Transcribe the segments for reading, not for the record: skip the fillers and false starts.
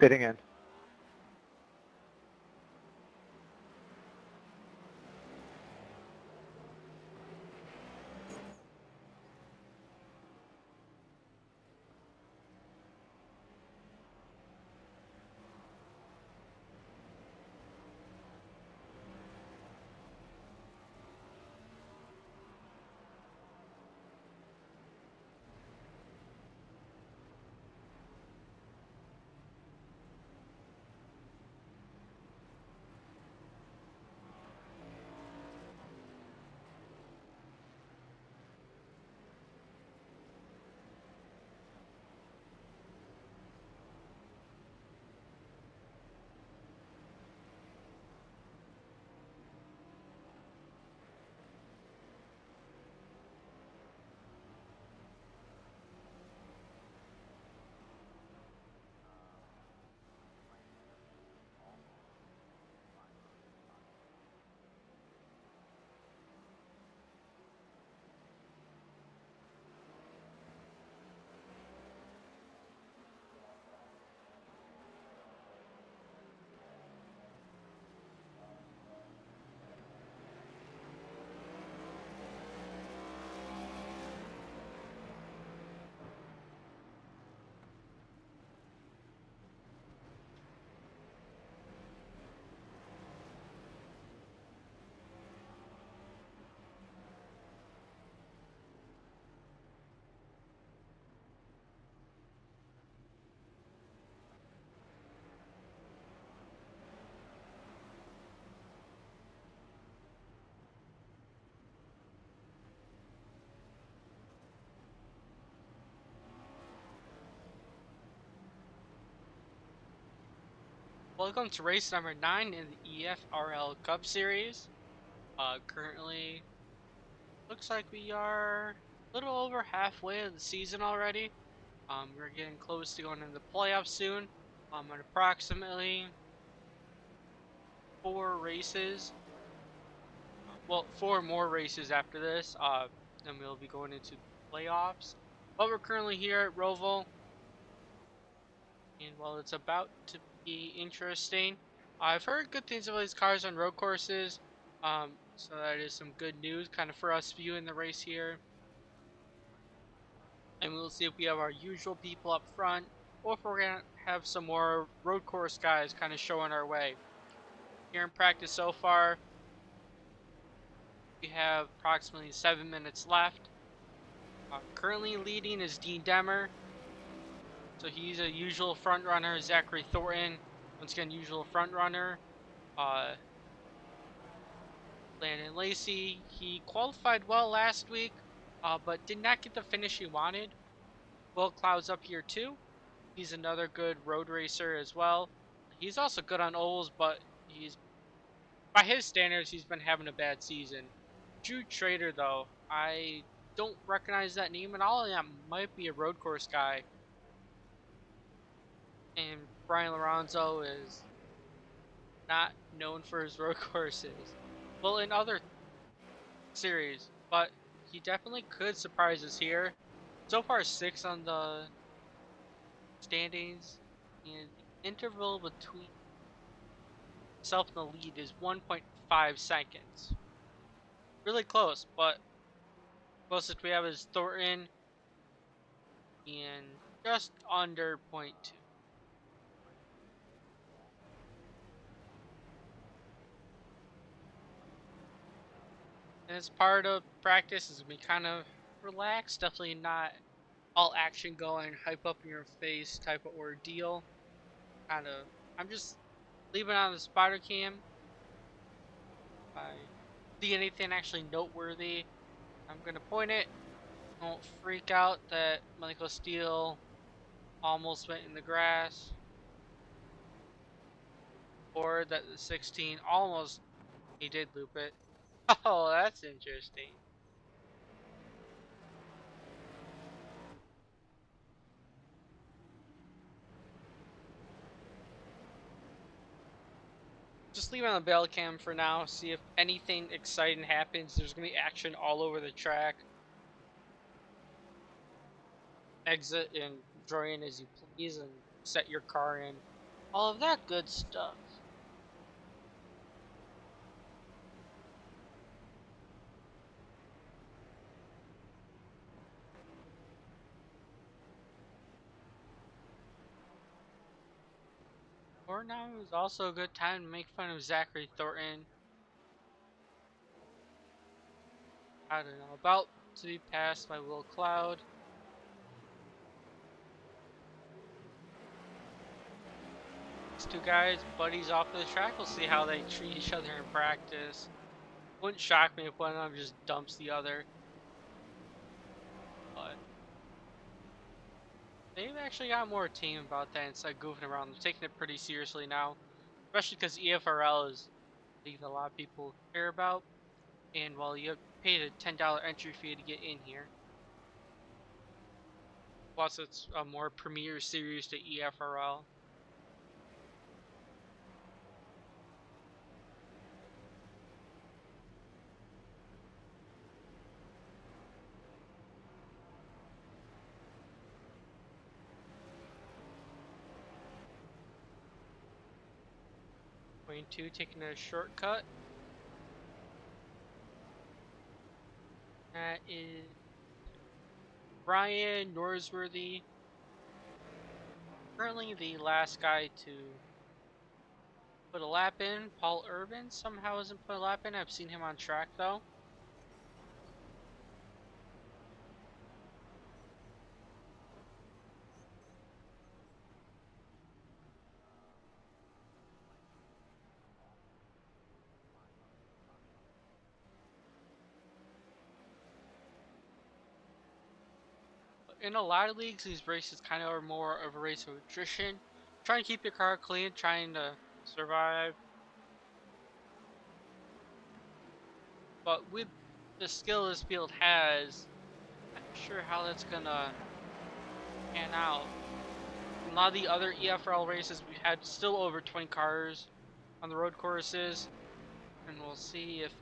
fitting in. Welcome to race number 9 in the EFRL Cup Series. Currently, looks like we are a little over halfway of the season already. We're getting close to going into the playoffs soon. At approximately 4 races. Well, 4 more races after this. Then we'll be going into the playoffs. But we're currently here at Roval, and while it's about to be interesting, I've heard good things about these cars on road courses. So that is some good news kind of for us viewing the race here. And we'll see if we have our usual people up front, or if we're going to have some more road course guys kind of showing our way. Here in practice so far, we have approximately 7 minutes left. Currently leading is Dean Demmer. So he's a usual front runner. Zachary Thornton, once again, usual front runner. Landon Lacey, he qualified well last week, but did not get the finish he wanted. Will Cloud's up here too. He's another good road racer as well. He's also good on ovals, but he's, by his standards, he's been having a bad season. Drew Trader, though, I don't recognize that name at all. That might be a road course guy. And Brian Lorenzo is not known for his road courses. Well, in other series, but he definitely could surprise us here. So far, 6 on the standings, and the interval between himself and the lead is 1.5 seconds. Really close, but closest we have is Thornton, and just under 0.2. And it's part of practice is we kind of relax, definitely not all action going, hype up in your face type of ordeal. Kind of, I'm just leaving on the spotter cam. If I see anything actually noteworthy, I'm gonna point it. Don't freak out that Michael Steele almost went in the grass, or that the 16 almost he did loop it. Oh, that's interesting. Just leave it on the bell cam for now. See if anything exciting happens. There's gonna be action all over the track. Exit and join as you please, and set your car in all of that good stuff. Or now is also a good time to make fun of Zachary Thornton. I don't know, about to be passed by Will Cloud. These two guys, buddies off the track, we'll see how they treat each other in practice. Wouldn't shock me if one of them just dumps the other. But they've actually got more team about that instead of goofing around. They're taking it pretty seriously now. Especially because EFRL is a league that a lot of people care about. And while you paid a $10 entry fee to get in here. Plus it's a more premier series to EFRL. Lane 2 taking a shortcut. That is Brian Norsworthy. Currently the last guy to put a lap in. Paul Urban somehow hasn't put a lap in. I've seen him on track though. In a lot of leagues, these races kind of are more of a race of attrition. Trying to keep your car clean, trying to survive. But with the skill this field has, I'm not sure how that's gonna pan out. In a lot of the other EFRL races, we've had still over 20 cars on the road courses, and we'll see if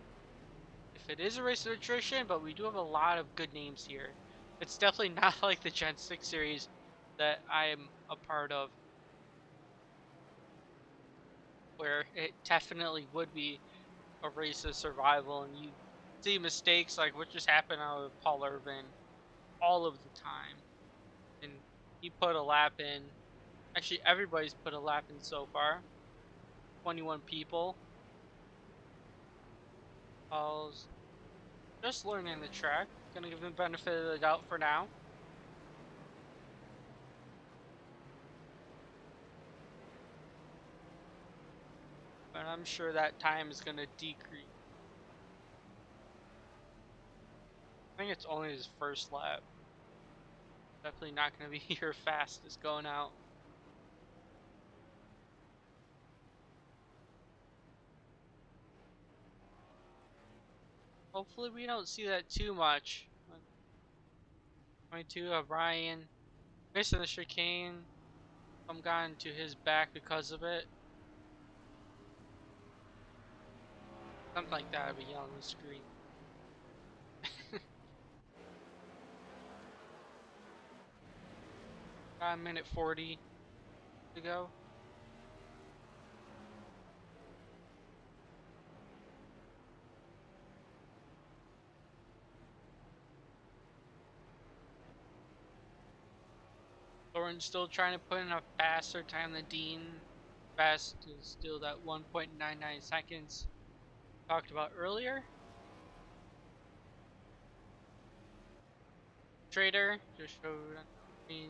it is a race of attrition. But we do have a lot of good names here. It's definitely not like the Gen 6 series that I am a part of, where it definitely would be a race of survival, and you see mistakes like what just happened out of Paul Irvin all of the time. And he put a lap in. Actually, everybody's put a lap in so far. 21 people. Paul's just learning the track. Gonna give him the benefit of the doubt for now. But I'm sure that time is gonna decrease. I think it's only his first lap. Definitely not gonna be your fastest going out. Hopefully we don't see that too much. 22 of Ryan missing the chicane. I'm gone to his back because of it. Something like that would be yelling on the screen. Got a minute 40 to go. Lauren's still trying to put in a faster time than Dean. Fast is still that 1.99 seconds talked about earlier. Trader just showed on the screen.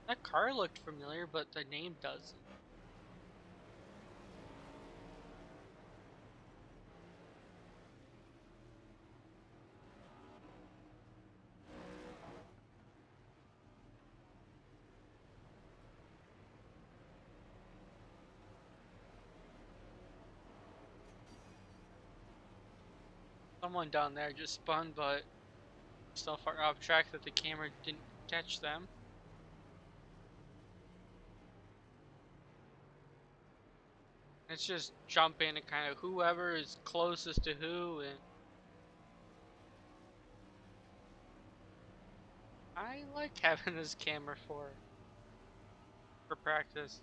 That car looked familiar, but the name doesn't. Someone down there just spun, but so far off track that the camera didn't catch them. It's just jumping and kind of whoever is closest to who, and I like having this camera for practice.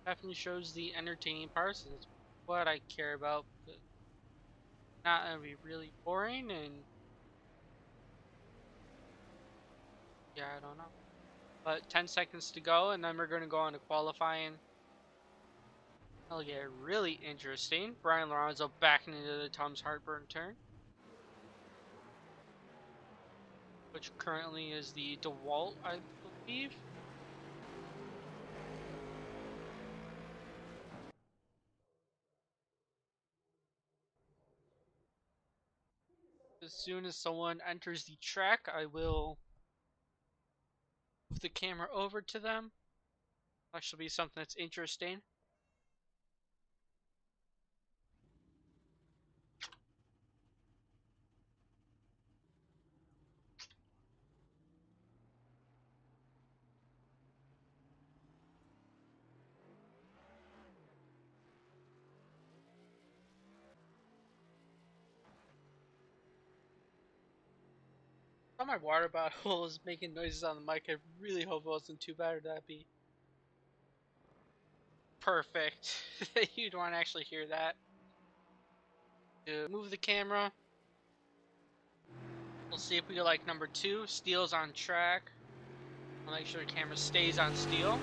Definitely shows the entertaining parts. That's what I care about. Because not gonna be really boring, and yeah, I don't know. But 10 seconds to go, and then we're gonna go on to qualifying. That'll get really interesting. Brian Lorenzo backing into the Tom's Heartburn turn, which currently is the DeWalt, I believe. As soon as someone enters the track, I will move the camera over to them. That should be something that's interesting. I thought my water bottle was making noises on the mic. I really hope it wasn't too bad, or that'd be perfect. You'd want to actually hear that. To move the camera, we'll see if we get like number 2. Steel's on track. I'll make sure the camera stays on Steel.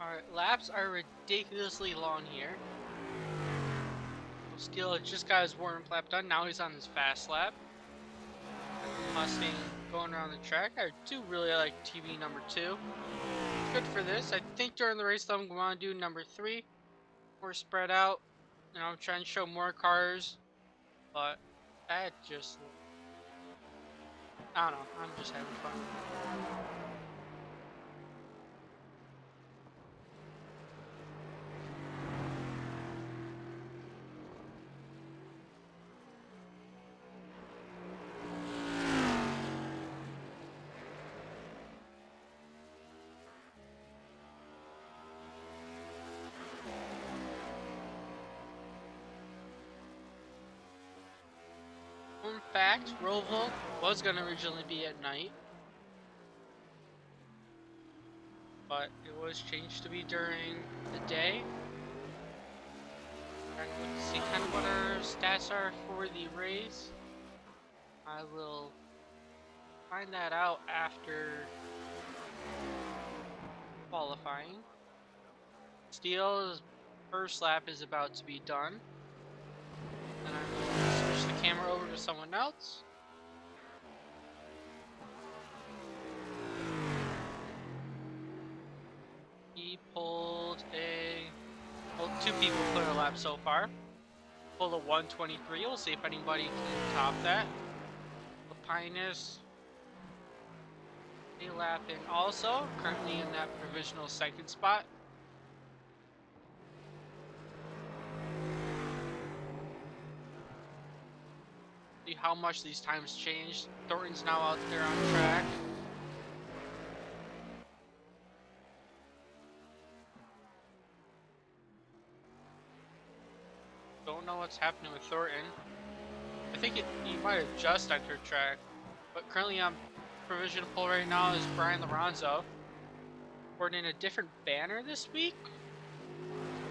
Alright, laps are ridiculously long here. Steel just got his warm lap done. Now he's on his fast lap. Mustang going around the track. I do really like TV number 2. Good for this. I think during the race, though, I'm going to do number 3. More spread out. You know, I'm trying to show more cars. But that just... I don't know. I'm just having fun. Fun fact, Roval was going to originally be at night, but it was changed to be during the day. Trying to look to see kind of what our stats are for the race. I will find that out after qualifying. Steel's first lap is about to be done. And I'm going to switch the camera over to someone else. He pulled a... Well, 2 people put a lap so far. Pulled a 123. We'll see if anybody can top that. Lapinus, a lap in also. Currently in that provisional 2nd spot. See how much these times changed. Thornton's now out there on track. Don't know what's happening with Thornton. I think he might have just entered track. But currently on provisional pole right now is Brian Lorenzo. Ordering a different banner this week.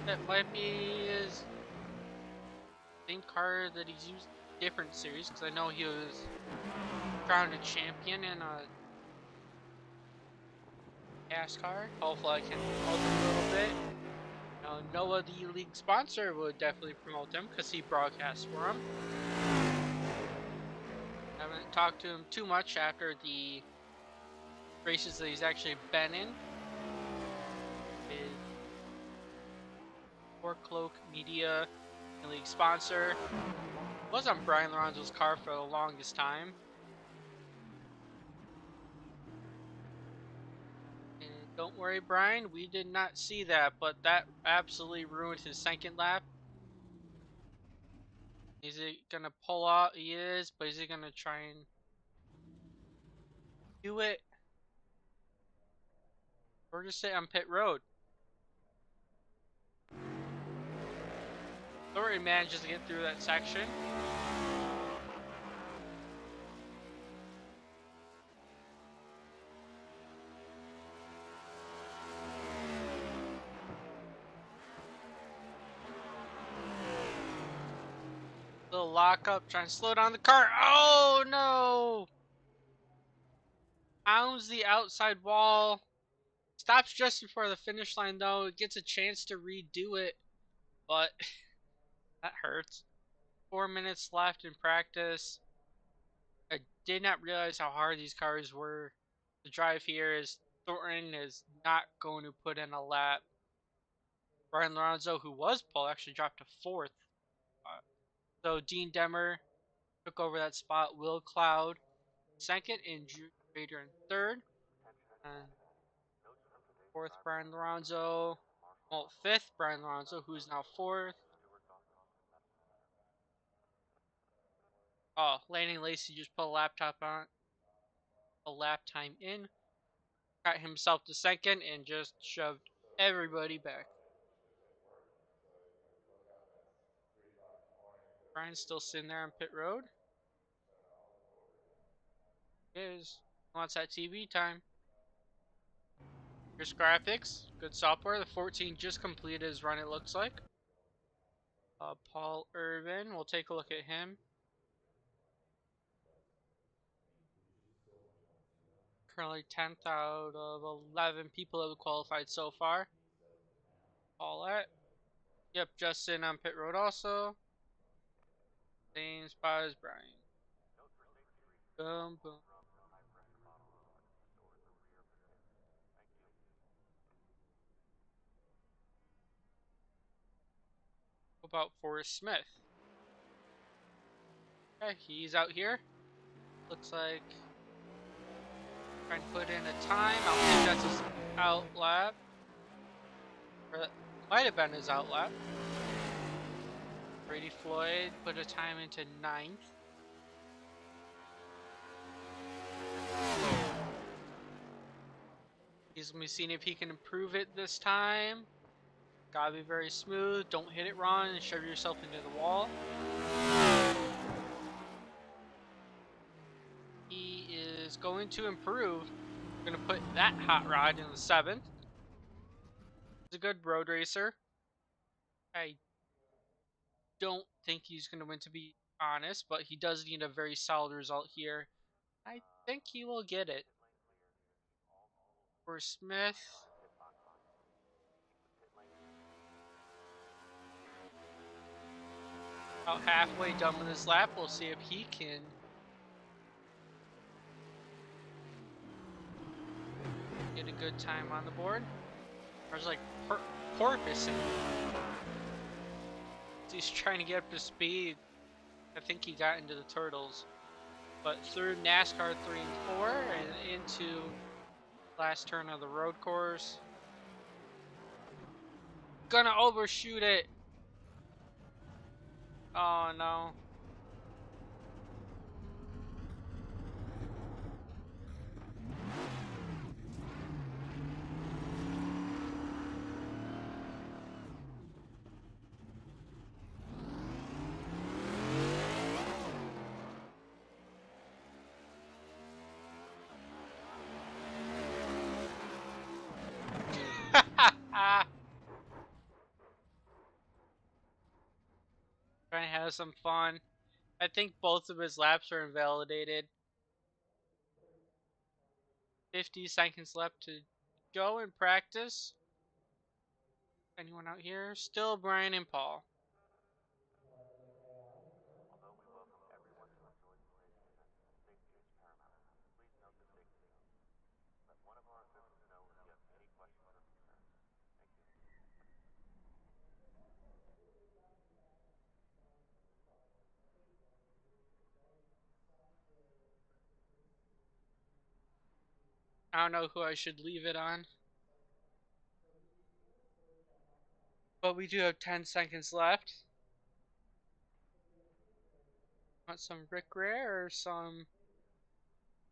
That might be his same car that he's used different series, because I know he was crowned a champion in a gas car. Hopefully I can promote him a little bit. Noah, the league sponsor, would definitely promote him because he broadcasts for him. Haven't talked to him too much after the races that he's actually been in. His Four Cloak Media league sponsor was on Brian Lorenzo's car for the longest time. And don't worry, Brian, we did not see that, but that absolutely ruined his second lap. Is he gonna pull out? He is, but is he gonna try and do it? Or just sit on pit road? Thornton manages to get through that section. Little lockup, trying to slow down the car. Oh no! Pounds the outside wall. Stops just before the finish line though. Gets a chance to redo it, but that hurts. 4 minutes left in practice. I did not realize how hard these cars were to drive here, as Thornton is not going to put in a lap. Brian Lorenzo, who was pole, actually dropped to fourth. So Dean Demmer took over that spot. Will Cloud second, and Drew Trader in third. And fourth, Brian Lorenzo. Well, fifth, Brian Lorenzo, who's now fourth. Oh, Landon Lacey just put a lap time in. Got himself to second and just shoved everybody back. Brian's still sitting there on pit road. He wants that TV time. Here's graphics. Good software. The 14 just completed his run, it looks like. Paul Irvin. We'll take a look at him. Currently 10th out of 11 people that have qualified so far. Paulette. Yep, Justin on pit road also. Same spot as Brian. Boom, boom. What about Forrest Smith? Okay, he's out here. Looks like trying to put in a time. I don't think that's his out lap. Or that might have been his out lap. Brady Floyd put a time into 9th. He's going to be seeing if he can improve it this time. Gotta be very smooth. Don't hit it wrong and shove yourself into the wall. He is going to improve. Going to put that hot rod in the 7th. He's a good road racer. I don't think he's going to win, to be honest, but he does need a very solid result here. I think he will get it. For Smith. About halfway done with his lap. We'll see if he can get a good time on the board. There's like porpoising. He's trying to get up to speed. I think he got into the turtles. But through NASCAR 3 and 4 and into last turn of the road course. Gonna overshoot it. Oh no. Trying to have some fun. I think both of his laps are invalidated. 50 seconds left to go in practice. Anyone out here? Still Brian and Paul. I don't know who I should leave it on. But we do have 10 seconds left. Want some Rick Rare or some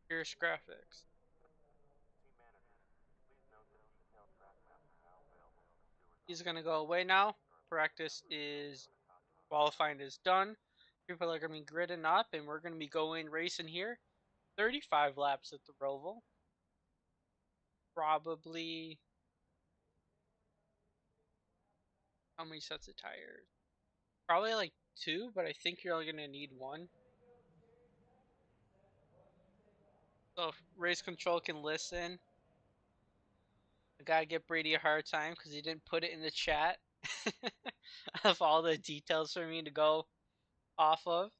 Fierce Graphics? He's gonna go away now. Practice is qualifying is done. People are gonna be gridding up, and we're gonna be going racing here. 35 laps at the Roval. Probably how many sets of tires? Probably like 2, but I think you're only gonna need 1. So if race control can listen, I gotta give Brady a hard time because he didn't put it in the chat of all the details for me to go off of.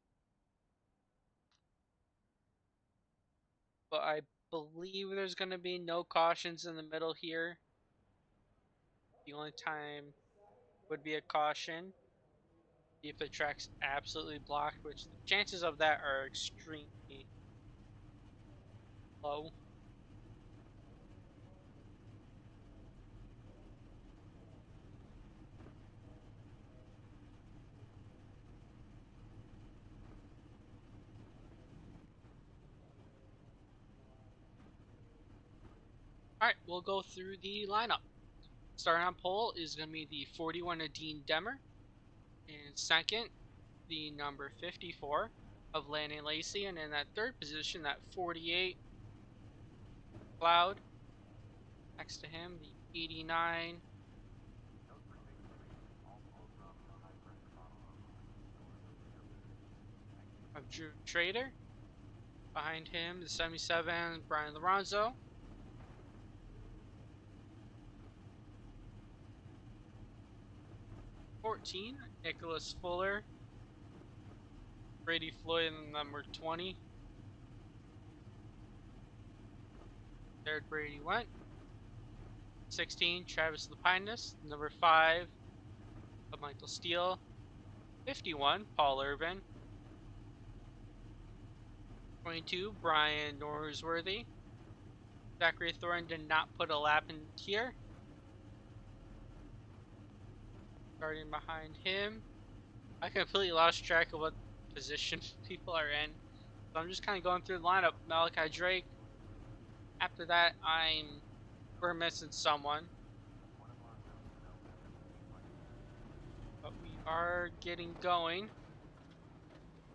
But I believe there's going to be no cautions in the middle here. The only time would be a caution if the track's absolutely blocked, which the chances of that are extremely low. Alright, we'll go through the lineup. Starting on pole is going to be the 41 of Dean Demmer. And second, the number 54 of Landon Lacey. And in that third position, that 48 Cloud. Next to him, the 89 of Drew Trader. Behind him, the 77 Brian Lorenzo. 14 Nicholas Fuller. Brady Floyd in number 20. Jared Brady went. 16 Travis Lapinus. Number 5 of Michael Steele. 51 Paul Urban. 22 Brian Norsworthy. Zachary Thorne did not put a lap in here. Starting behind him, I completely lost track of what position people are in. So I'm just kind of going through the lineup. Malachi Drake. After that, we're missing someone. But we are getting going.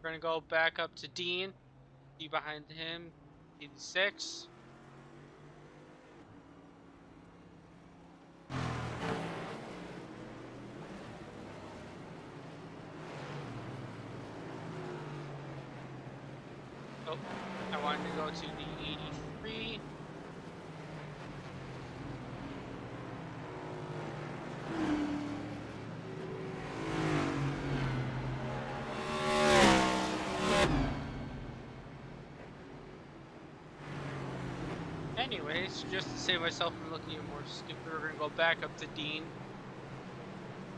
We're going to go back up to Dean. Be behind him, 86. Oh, I wanted to go to the 83. Anyways, just to save myself from looking even more stupid, we're going to go back up to Dean.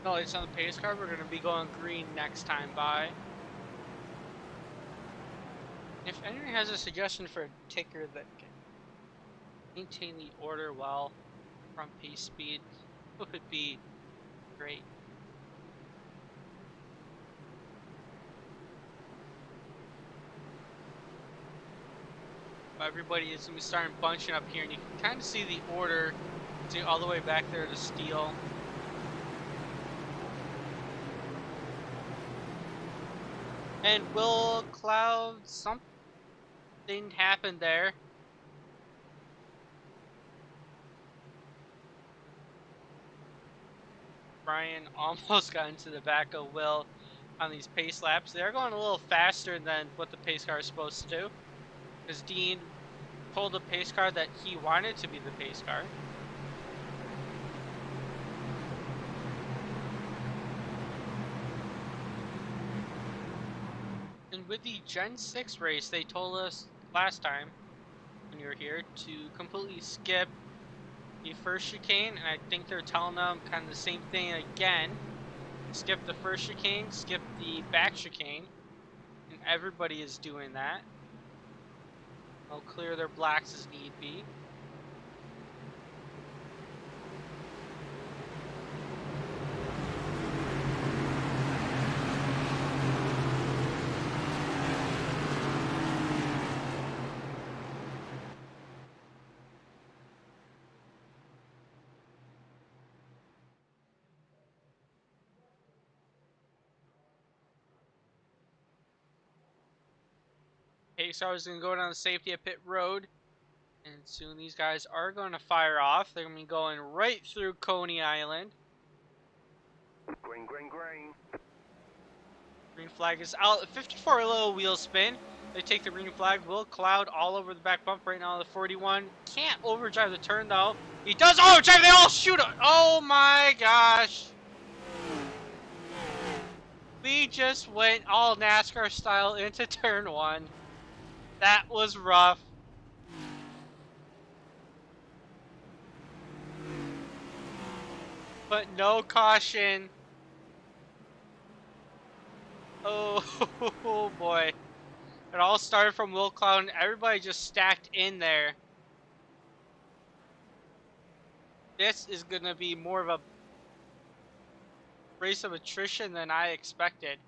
No, it's on the pace card. We're going to be going green next time by. If anyone has a suggestion for a ticker that can maintain the order while from pace speed, it would be great. Everybody is going to be starting bunching up here, and you can kind of see the order, see all the way back there to Steele. And will Cloud something happen there? Brian almost got into the back of Will on these pace laps. They're going a little faster than what the pace car is supposed to do, because Dean told the pace car that he wanted to be the pace car. And with the Gen 6 race, they told us last time when you were here to completely skip the first chicane, and I think they're telling them kind of the same thing again. Skip the first chicane, skip the back chicane, and everybody is doing that. They'll clear their blacks as need be. Pace car is going to go down the safety at pit road. And soon these guys are going to fire off. They're going to be going right through Coney Island. Green, green, green. Green flag is out. 54 little wheel spin. They take the green flag. Will Cloud all over the back bump right now. The 41 can't overdrive the turn though. He does overdrive. They all shoot it. Oh my gosh. We just went all NASCAR style into turn 1. That was rough. But no caution. Oh, oh boy. It all started from Will Cloud and everybody just stacked in there. This is going to be more of a race of attrition than I expected.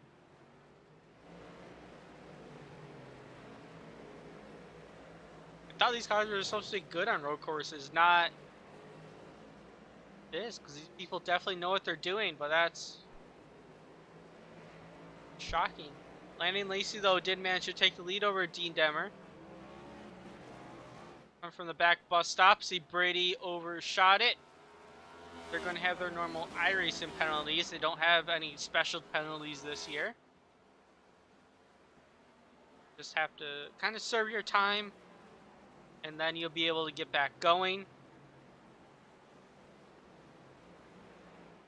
I thought these cars were supposed to be good on road courses, not this, because these people definitely know what they're doing, but that's shocking. Landon Lacey, though, did manage to take the lead over Dean Demmer. From the back bus stop, see Brady overshot it. They're going to have their normal iRacing penalties. They don't have any special penalties this year. Just have to kind of serve your time, and then you'll be able to get back going.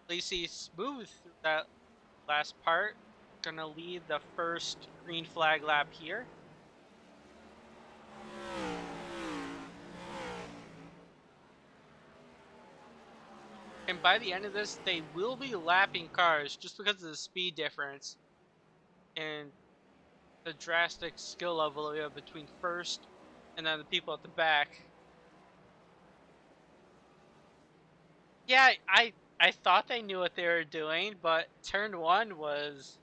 Lacey smooth that last part. Gonna lead the first green flag lap here. And by the end of this, they will be lapping cars just because of the speed difference and the drastic skill level we have between first and then the people at the back. Yeah, I thought they knew what they were doing, but turn 1 was...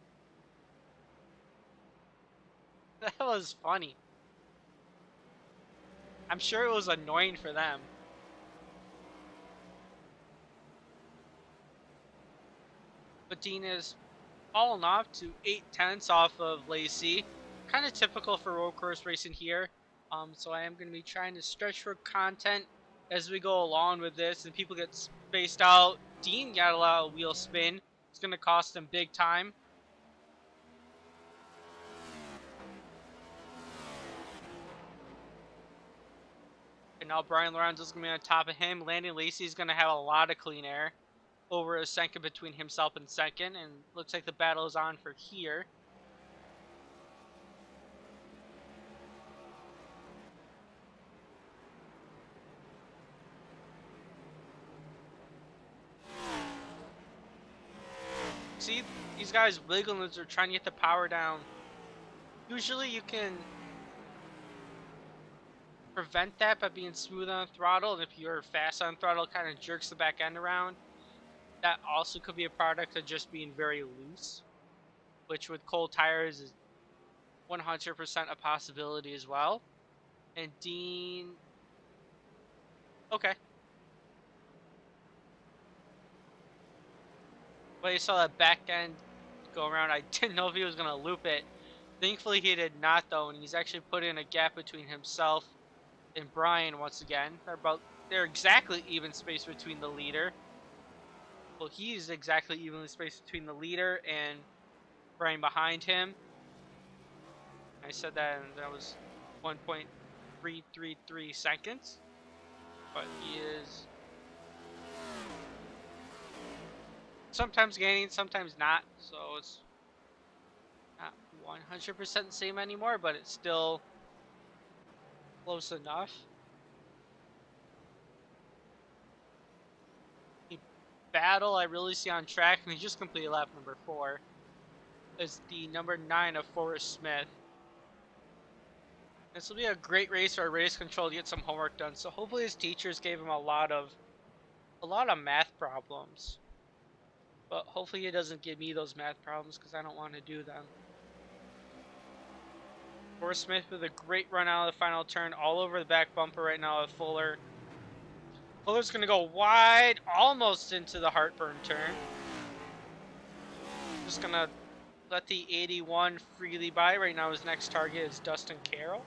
that was funny. I'm sure it was annoying for them. But Dean is fallen off to 8/10 off of Lacey. Kind of typical for road course racing here. So I am going to be trying to stretch for content as we go along with this, and people get spaced out. Dean got a lot of wheel spin. It's going to cost him big time. And now Brian Lorenzo's going to be on top of him. Landon Lacey's going to have a lot of clean air over a second between himself and second, and looks like the battle is on for here. See, these guys wiggling as they're trying to get the power down. Usually you can prevent that by being smooth on throttle, and if you're fast on throttle, it kind of jerks the back end around. That also could be a product of just being very loose, which with cold tires is 100% a possibility as well. And Dean... okay. But you saw that back end go around. I didn't know if he was going to loop it. Thankfully he did not though, and he's actually put in a gap between himself and Brian once again. They're exactly even spaced between the leader. Well, he's exactly evenly spaced between the leader and Brian behind him. I said that, and that was 1.333 seconds. But he is sometimes gaining, sometimes not. So it's not 100% the same anymore, but it's still close enough. The battle I really see on track, and he just completed lap number 4, is the number 9 of Forrest Smith. This will be a great race for race control to get some homework done. So hopefully his teachers gave him a lot of math problems. But hopefully he doesn't give me those math problems because I don't want to do them. Forrest Smith with a great run out of the final turn, all over the back bumper right now of Fuller. Fuller's going to go wide, almost into the heartburn turn. Just going to let the 81 freely by. Right now his next target is Dustin Carroll.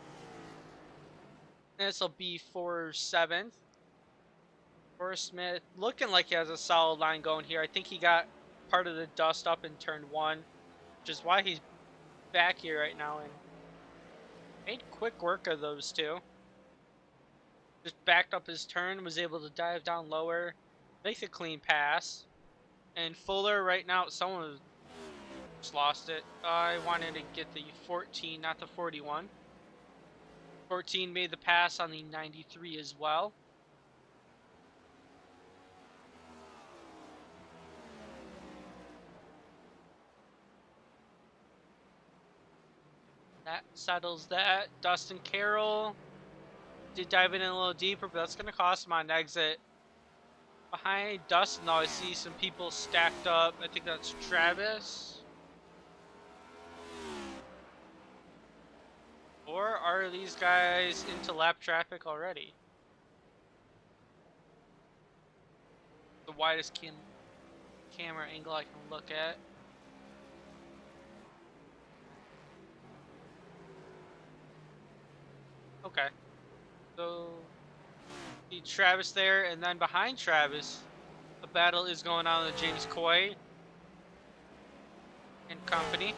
And this will be for 7th. Forrest Smith looking like he has a solid line going here. I think he got part of the dust up in turn 1, which is why he's back here right now and made quick work of those two. Just backed up his turn, was able to dive down lower, make a clean pass. And Fuller right now, someone just lost it. I wanted to get the 14, not the 41. 14 made the pass on the 93 as well. That settles that. Dustin Carroll did dive in a little deeper, but that's going to cost him on exit. Behind Dustin, though, I see some people stacked up. I think that's Travis. Or are these guys into lap traffic already? The widest camera angle I can look at. Okay. So, see Travis there, and then behind Travis, the battle is going on with James Coy and company.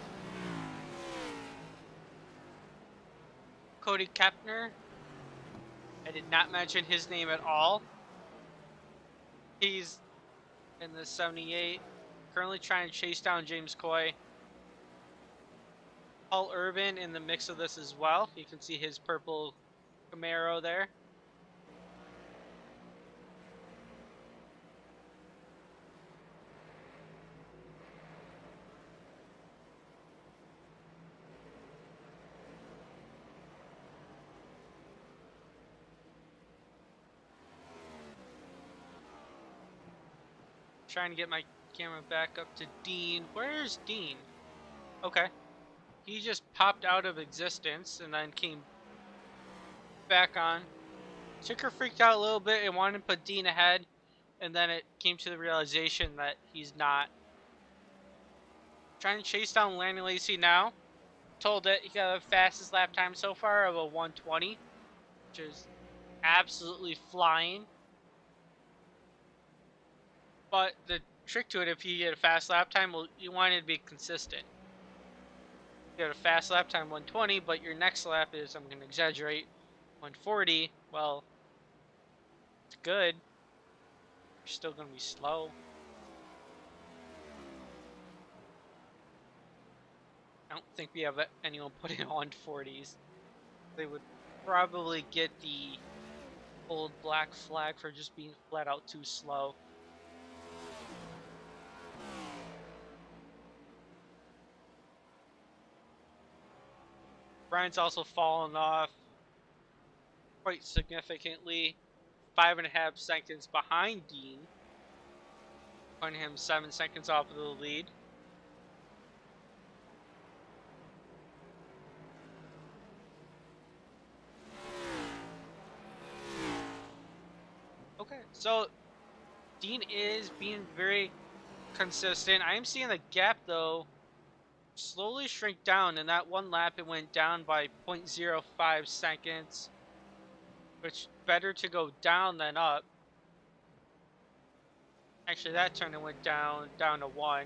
Cody Kepner. I did not mention his name at all. He's in the 78, currently trying to chase down James Coy. Paul Urban in the mix of this as well. You can see his purple Camaro there. Trying to get my camera back up to Dean. Where's Dean? Okay. He just popped out of existence and then came back on. Chicker freaked out a little bit and wanted to put Dean ahead, and then it came to the realization that he's not. Trying to chase down Landon Lacey now. Told that he got the fastest lap time so far of a 120, which is absolutely flying. But the trick to it, if you get a fast lap time, well, you want it to be consistent. You have a fast lap time 120, but your next lap is, I'm going to exaggerate, 140. Well, it's good. You're still going to be slow. I don't think we have anyone putting on 140s. They would probably get the old black flag for just being flat out too slow. Brian's also fallen off quite significantly. 5.5 seconds behind Dean, putting him 7 seconds off of the lead. Okay, so Dean is being very consistent. I am seeing the gap, though, slowly shrink down. In that one lap, it went down by 0.05 seconds, which better to go down than up. Actually, that turn it went down to 1.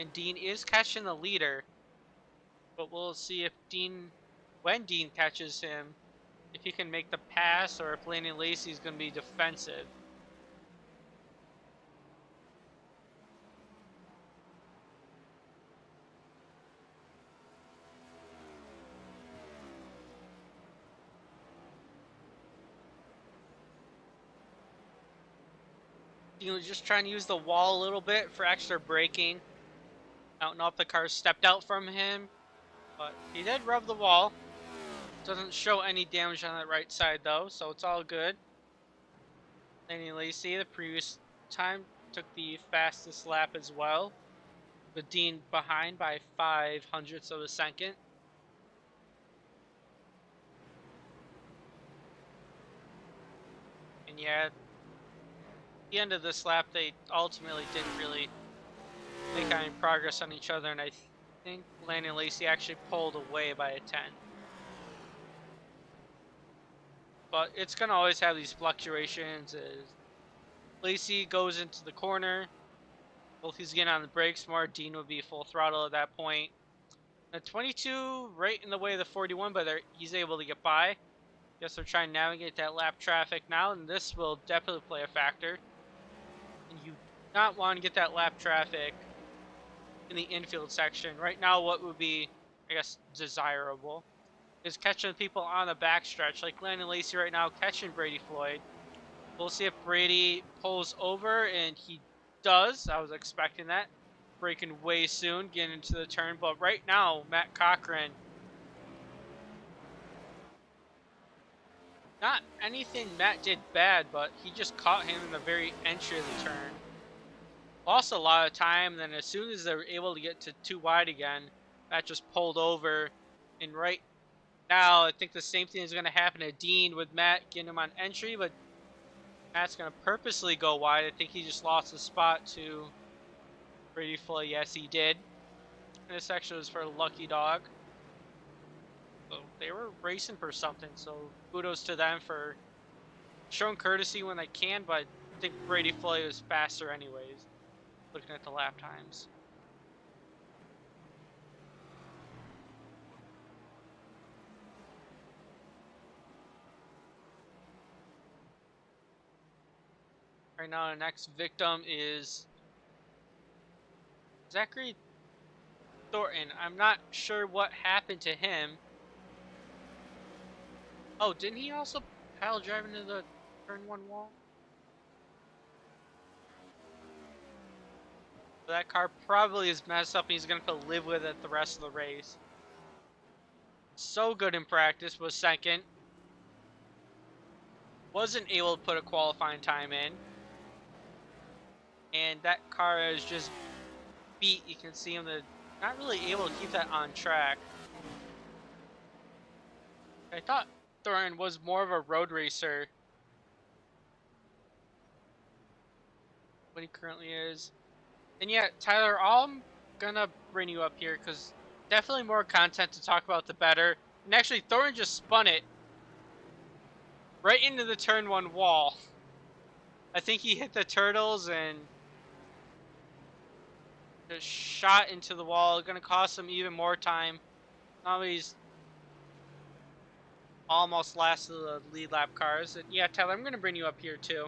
And Dean is catching the leader, but we'll see if when Dean catches him, if he can make the pass or if Landon Lacey is going to be defensive. Dean was just trying to use the wall a little bit for extra braking. I don't know if the car stepped out from him, but he did rub the wall. Doesn't show any damage on that right side though, so it's all good. Landon Lacey, the previous time, took the fastest lap as well, with Dean behind by 0.05 of a second. And yeah, at the end of this lap, they ultimately didn't really make any progress on each other, and I think Landon Lacey actually pulled away by a 10. But it's going to always have these fluctuations as Lacey goes into the corner. Both he's getting on the brakes more. Dean would be full throttle at that point. The 22 right in the way of the 41, but he's able to get by. Guess they're trying to navigate that lap traffic now, and this will definitely play a factor. And you do not want to get that lap traffic in the infield section. Right now, what would be, I guess, desirable is catching people on the backstretch, like Landon Lacey right now catching Brady Floyd. We'll see if Brady pulls over, and he does. I was expecting that. Braking way soon, getting into the turn. But right now, Matt Cochran, not anything Matt did bad, but he just caught him in the very entry of the turn. Lost a lot of time, and then as soon as they were able to get to too wide again, Matt just pulled over. And right now, I think the same thing is going to happen to Dean with Matt getting him on entry, but Matt's going to purposely go wide. I think he just lost his spot to Brady Floyd. Yes, he did. And this section was for Lucky Dog. So they were racing for something, so kudos to them for showing courtesy when they can, but I think Brady Floyd was faster anyways, looking at the lap times. Right now, the next victim is Zachary Thornton. I'm not sure what happened to him. Oh, didn't he also pile drive into the turn one wall? So that car probably is messed up and he's going to have to live with it the rest of the race. So good in practice, was second. Wasn't able to put a qualifying time in. And that car is just beat. You can see him not really able to keep that on track. I thought Thornton was more of a road racer. What he currently is. And yeah, Tyler, I'm gonna bring you up here because definitely more content to talk about the better. And actually, Thornton just spun it right into the turn one wall. I think he hit the turtles and just shot into the wall. Gonna cost him even more time. Now he's almost last of the lead lap cars. And yeah, Tyler, I'm gonna bring you up here too.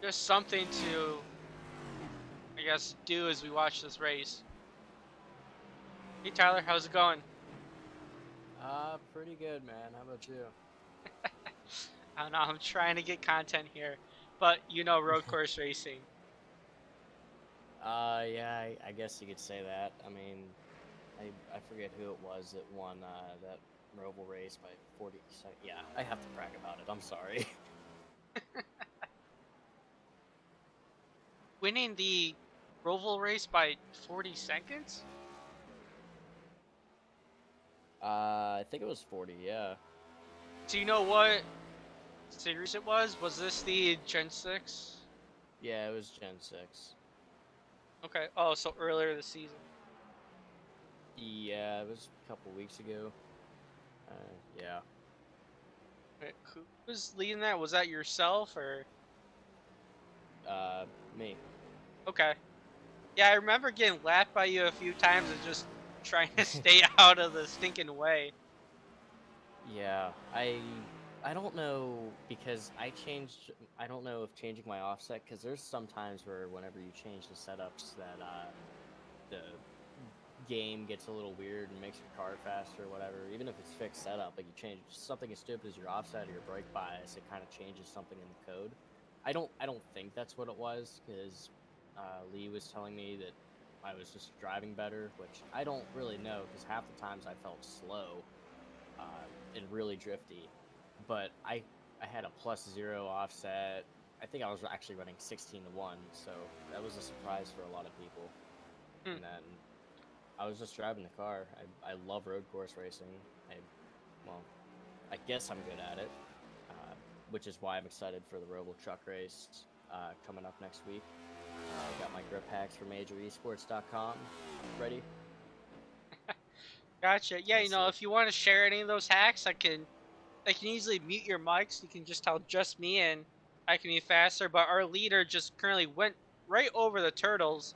Just something to, I guess, do as we watch this race. Hey Tyler, how's it going? Pretty good, man. How about you? I don't know, I'm trying to get content here, but you know road course racing. Yeah, I guess you could say that. I mean, I forget who it was that won that Roval race by 40 seconds. Yeah, I have to brag about it. I'm sorry. Winning the Roval race by 40 seconds? I think it was 40, yeah. Do you know what series it was? Was this the Gen 6? Yeah, it was Gen 6. Okay, oh, so earlier this season. Yeah, it was a couple weeks ago. Yeah. Wait, who was leading that? Was that yourself or? Me. Okay. Yeah, I remember getting lapped by you a few times and just trying to stay out of the stinking way. Yeah, I don't know because I don't know if changing my offset, because there's some times where whenever you change the setups that the game gets a little weird and makes your car faster or whatever. Even if it's fixed setup, like you change something as stupid as your offset or your brake bias, it kind of changes something in the code. I don't think that's what it was, because Lee was telling me that I was just driving better, which I don't really know, because half the times I felt slow and really drifty. But I had a +0 offset. I think I was actually running 16-1, so that was a surprise for a lot of people. And then I was just driving the car. I love road course racing. I guess I'm good at it, which is why I'm excited for the Roval truck race coming up next week. Got my grip hacks for MajorEsports.com ready. Gotcha. Yeah, Let's see. if you want to share any of those hacks, I can easily mute your mics. You can just tell just me and I can be faster. But our leader just currently went right over the turtles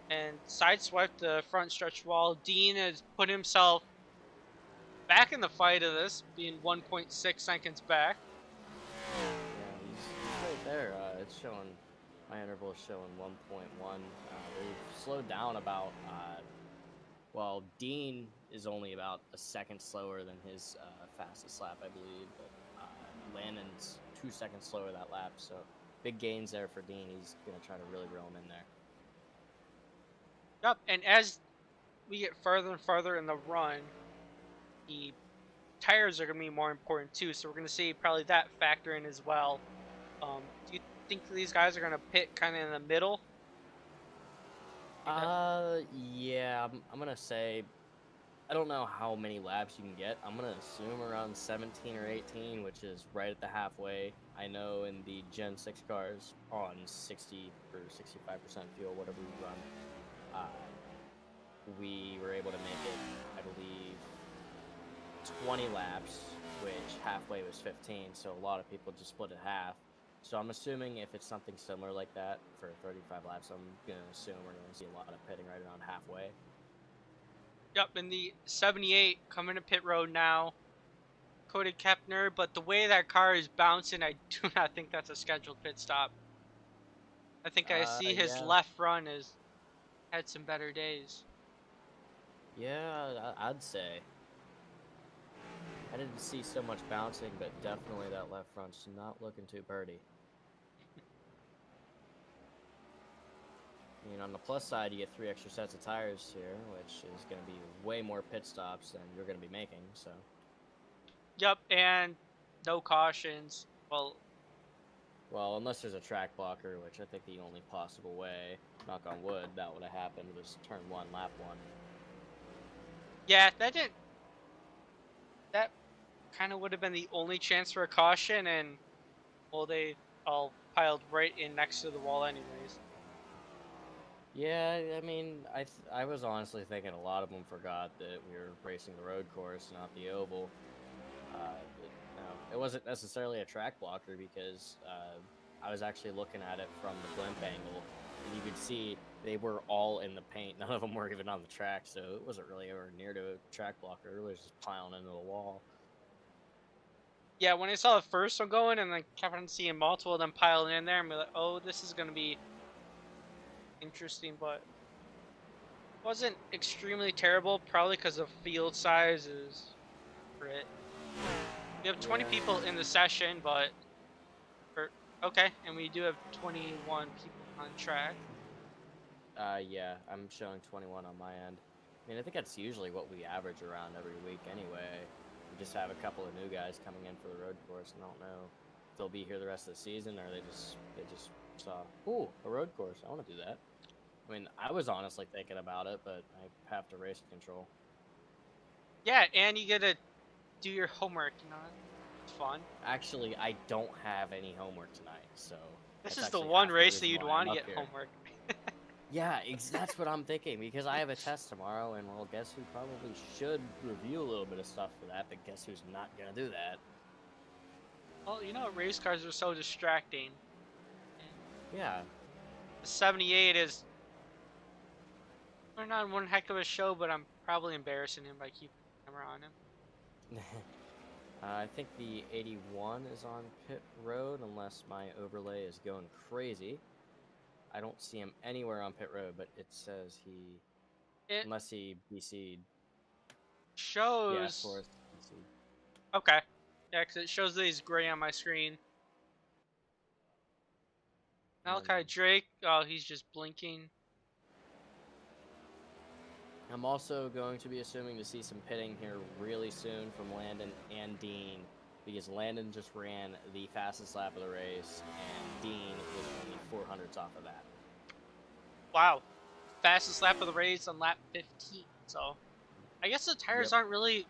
and sideswiped the front stretch wall. Dean has put himself back in the fight of this, being 1.6 seconds back. Yeah, he's right there. It's showing, my interval is showing 1.1. They've slowed down about, well, Dean is only about a second slower than his fastest lap, I believe, but Landon's 2 seconds slower that lap, so big gains there for Dean. He's going to try to really reel him in there. Yep, and as we get further and further in the run, the tires are going to be more important too, so we're going to see probably that factor in as well. Do you think these guys are going to pit kind of in the middle? Yeah, I'm going to say, I don't know how many laps you can get. I'm going to assume around 17 or 18, which is right at the halfway. I know in the Gen 6 cars on 60 or 65% fuel, whatever we run, we were able to make it, I believe, 20 laps, which halfway was 15, so a lot of people just split it half. So I'm assuming if it's something similar like that for 35 laps, I'm going to assume we're going to see a lot of pitting right around halfway. Yep, in the 78 coming to pit road now, Cody Kepner, but the way that car is bouncing, I do not think that's a scheduled pit stop. I think I see his Yeah. left front has had some better days. Yeah, I'd say. I didn't see so much bouncing, but definitely that left front's not looking too purty. I mean, on the plus side, you get 3 extra sets of tires here, which is going to be way more pit stops than you're going to be making, so. Yep, and no cautions. Well, unless there's a track blocker, which I think the only possible way, knock on wood, that would have happened was turn 1, lap 1. Yeah, that kind of would have been the only chance for a caution, and well, they all piled right in next to the wall anyways. Yeah, I mean, I was honestly thinking a lot of them forgot that we were racing the road course, not the oval. It wasn't necessarily a track blocker because I was actually looking at it from the blimp angle, and you could see they were all in the paint. None of them were even on the track, so it wasn't really ever near to a track blocker. It was just piling into the wall. Yeah, when I saw the first one going and then kept on seeing multiple of them piling in there, I'm like, oh, this is going to be interesting, but wasn't extremely terrible, probably because the field size is crit. We have 20 people in the session, but okay, and we do have 21 people on track. Yeah, I'm showing 21 on my end. I mean, I think that's usually what we average around every week anyway. We just have a couple of new guys coming in for the road course, and I don't know if they'll be here the rest of the season or they just saw, ooh, a road course. I want to do that. I mean, I was honestly thinking about it, but I have to race control. Yeah, and you get to do your homework, it's fun. Actually, I don't have any homework tonight, so This that's is the actually one half race that reason you'd why want I'm to up get here. homework. Yeah, that's what I'm thinking, because I have a test tomorrow, and well, guess who probably should review a little bit of stuff for that, but guess who's not gonna do that? Well, race cars are so distracting. Yeah. The 78 is putting on one heck of a show, but I'm probably embarrassing him by keeping the camera on him. I think the 81 is on pit road, unless my overlay is going crazy. I don't see him anywhere on pit road, but it says unless he BC'd. Shows. Yeah, Forrest BC'd. Okay. Yeah, because it shows that he's gray on my screen. Malachi Drake, oh, he's just blinking. I'm also going to be assuming to see some pitting here really soon from Landon and Dean, because Landon just ran the fastest lap of the race, and Dean was only 400s off of that. Wow. Fastest lap of the race on lap 15. So, I guess the tires aren't really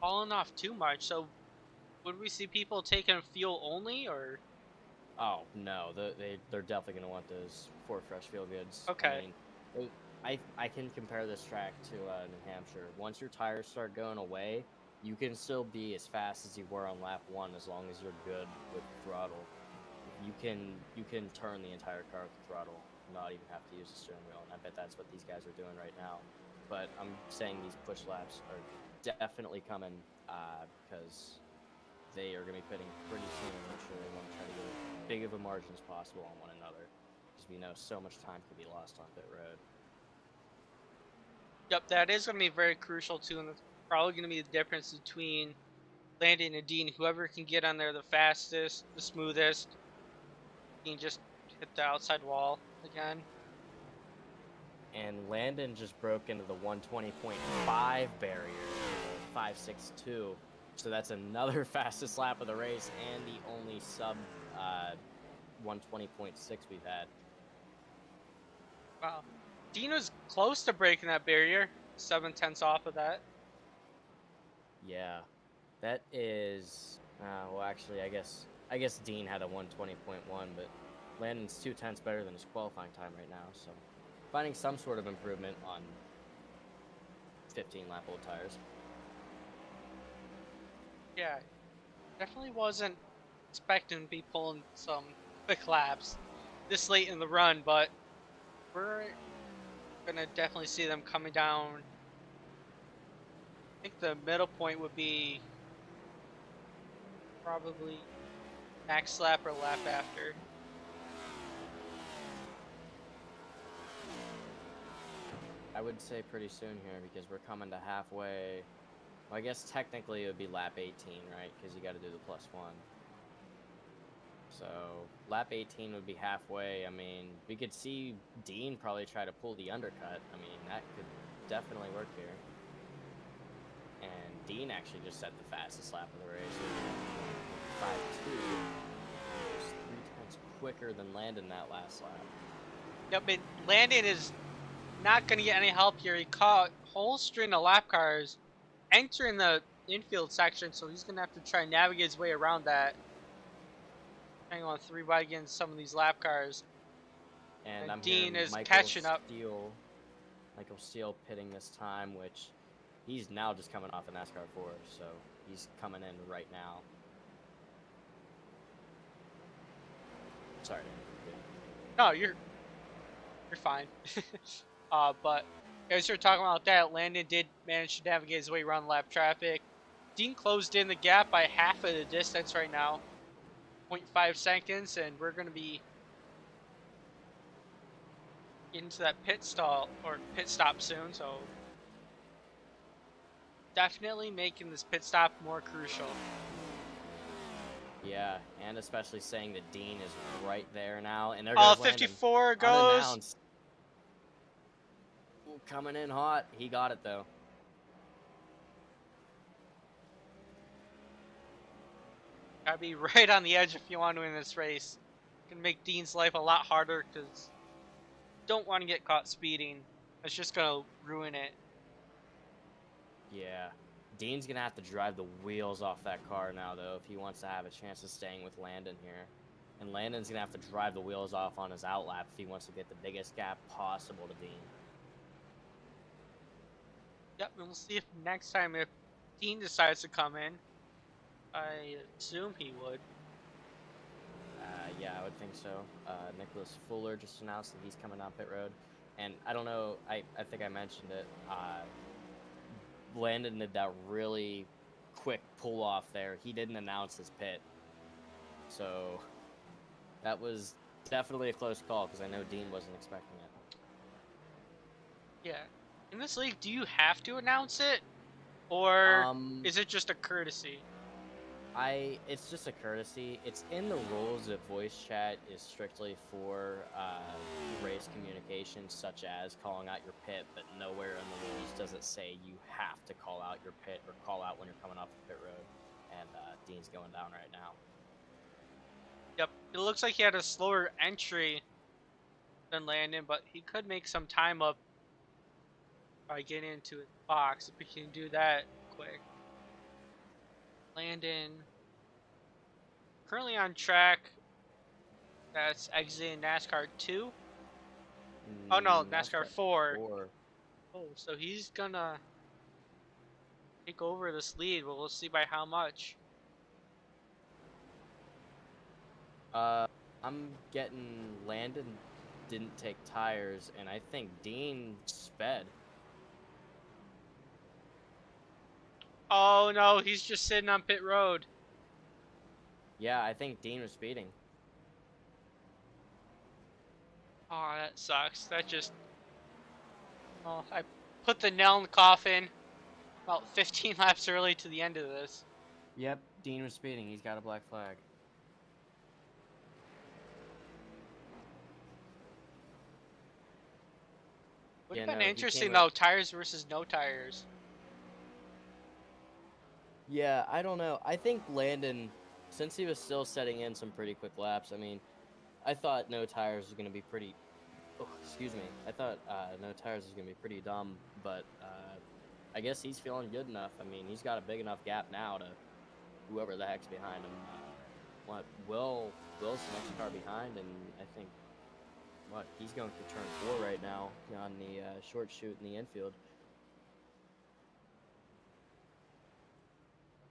falling off too much. So, would we see people taking fuel only, or? Oh no, they're definitely gonna want those 4 fresh field goods. I Okay. mean, I can compare this track to New Hampshire. Once your tires start going away, you can still be as fast as you were on lap 1 as long as you're good with throttle. You can turn the entire car with the throttle, not even have to use the steering wheel, and I bet that's what these guys are doing right now. But I'm saying these push laps are definitely coming because they are going to be pitting pretty soon. I'm sure they want to try to get as big of a margin as possible on one another because we know so much time could be lost on pit road. Yep, that is going to be very crucial too, and that's probably going to be the difference between Landon and Dean. Whoever can get on there the fastest, the smoothest, can just hit the outside wall again. And Landon just broke into the 120.5 barrier, 5.62. So that's another fastest lap of the race and the only sub 120.6 we've had. Wow. Dean was close to breaking that barrier, 7/10 off of that. Yeah, that is. Well, actually, I guess Dean had a 120.1, but Landon's 2/10 better than his qualifying time right now. So finding some sort of improvement on 15 lap old tires. Yeah, definitely wasn't expecting to be pulling some quick laps this late in the run, but we're gonna definitely see them coming down. I think the middle point would be probably next lap or lap after. I would say pretty soon here because we're coming to halfway. Well, I guess technically it would be lap 18, right? Because you got to do the +1. So lap 18 would be halfway. I mean, we could see Dean probably try to pull the undercut. I mean, that could definitely work here. And Dean actually just set the fastest lap of the race. 5.2. Just 3/10 quicker than Landon that last lap. Yep, but Landon is not going to get any help here. He caught a whole string of lap cars entering the infield section, so he's going to have to try and navigate his way around that. Hang on, 3 wide against some of these lap cars. And I'm Dean hearing is catching up. Michael Steele pitting this time, which he's now just coming off a NASCAR 4, so he's coming in right now. Sorry. No, you're fine. But as you're talking about that, Landon did manage to navigate his way around lap traffic. Dean closed in the gap by half of the distance right now, 0.5 seconds, and we're going to be into that pit stop soon. So definitely making this pit stop more crucial. Yeah, and especially saying that Dean is right there now, and there goes 54 Landon, goes. unannounced. Ooh, coming in hot. He got it though. Gotta be right on the edge if you want to win this race. Can make Dean's life a lot harder because don't want to get caught speeding. It's just gonna ruin it. Yeah. Dean's gonna have to drive the wheels off that car now, though, if he wants to have a chance of staying with Landon here. And Landon's gonna have to drive the wheels off on his outlap if he wants to get the biggest gap possible to Dean. Yep, and we'll see if next time if Dean decides to come in. I assume he would. Yeah, I would think so. Nicholas Fuller just announced that he's coming down pit road. And I don't know, I think I mentioned it. Landon did that really quick pull off there. He didn't announce his pit. So that was definitely a close call because I know Dean wasn't expecting it. Yeah. In this league, do you have to announce it? Or is it just a courtesy? It's just a courtesy. It's in the rules that voice chat is strictly for race communication, such as calling out your pit, but nowhere in the rules does it say you have to call out your pit or call out when you're coming off the pit road. And Dean's going down right now. Yep. It looks like he had a slower entry than Landon, but he could make some time up by getting into his box if he can do that quick. Landon currently on track That's exiting NASCAR 2. Oh no, NASCAR 4. 4. Oh, so he's gonna take over this lead, but we'll see by how much. I'm getting Landon didn't take tires, and I think Dean sped. Oh no, he's just sitting on pit road. Yeah, I think Dean was speeding. Oh, that sucks. That just... Well, I put the nail in the coffin about 15 laps early to the end of this. Yep, Dean was speeding. He's got a black flag. Would have Yeah, been no, he interesting came up. though, tires versus no tires. Yeah, I don't know. I think Landon, since he was still setting in some pretty quick laps, I mean, I thought no tires was going to be pretty... Oh, excuse me. I thought no tires was going to be pretty dumb, but I guess he's feeling good enough. I mean, he's got a big enough gap now to whoever the heck's behind him. Will's the next car behind, and I think, he's going through turn 4 right now on the short chute in the infield.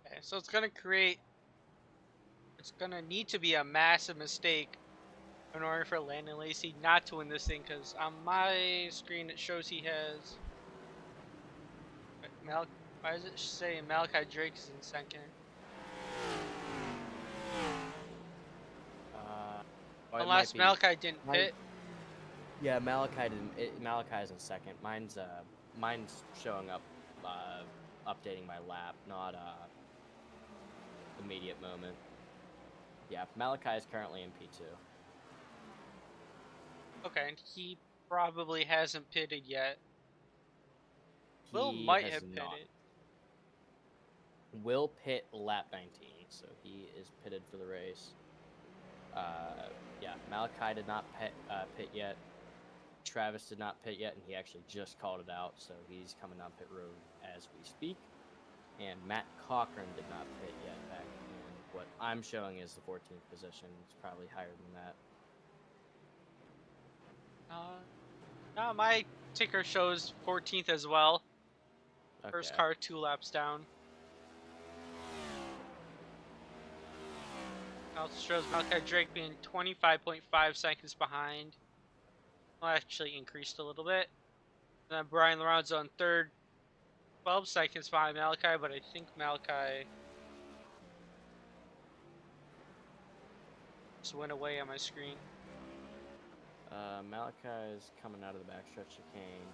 Okay, so it's gonna need to be a massive mistake in order for Landon Lacey not to win this thing, because on my screen it shows he has... Why does it say Malachi Drake is in second? Unless Malachi didn't pit. Yeah, Malachi didn't. Malachi's in second. Mine's showing up, updating my lap, not immediate moment. Yeah, Malachi is currently in P2. Okay, and he probably hasn't pitted yet. Will He might has have not. pitted. Will pit lap 19, so he is pitted for the race. Yeah, Malachi did not pit yet. Travis did not pit yet, and he actually just called it out, so he's coming down pit road as we speak. And Matt Cochran did not pit yet back in what I'm showing is the 14th position. It's probably higher than that. No, my ticker shows 14th as well. Okay. First car 2 laps down. Also shows Malachi Drake being 25.5 seconds behind. Well, actually increased a little bit. And then Brian Lorenzo on third, 12 seconds behind Malachi, but I think Malachi just went away on my screen. Malachi is coming out of the backstretch chicane.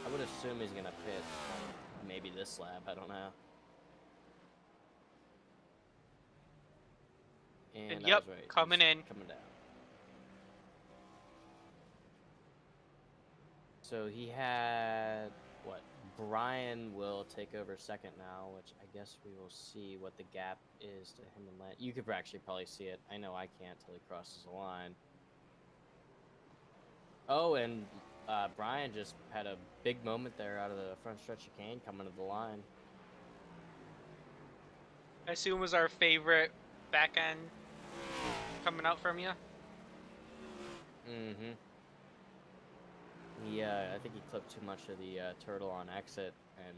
I would assume he's gonna pit maybe this lap. I don't know. And yep, I was right. coming He's in. coming down. So he had Brian will take over second now, which I guess we will see what the gap is to him and Lance. You could actually probably see it. I know I can't till he crosses the line. Oh, and Brian just had a big moment there out of the front stretch chicane coming to the line. I assume was our favorite back end coming out from you. Mm-hmm. Yeah, I think he clipped too much of the turtle on exit, and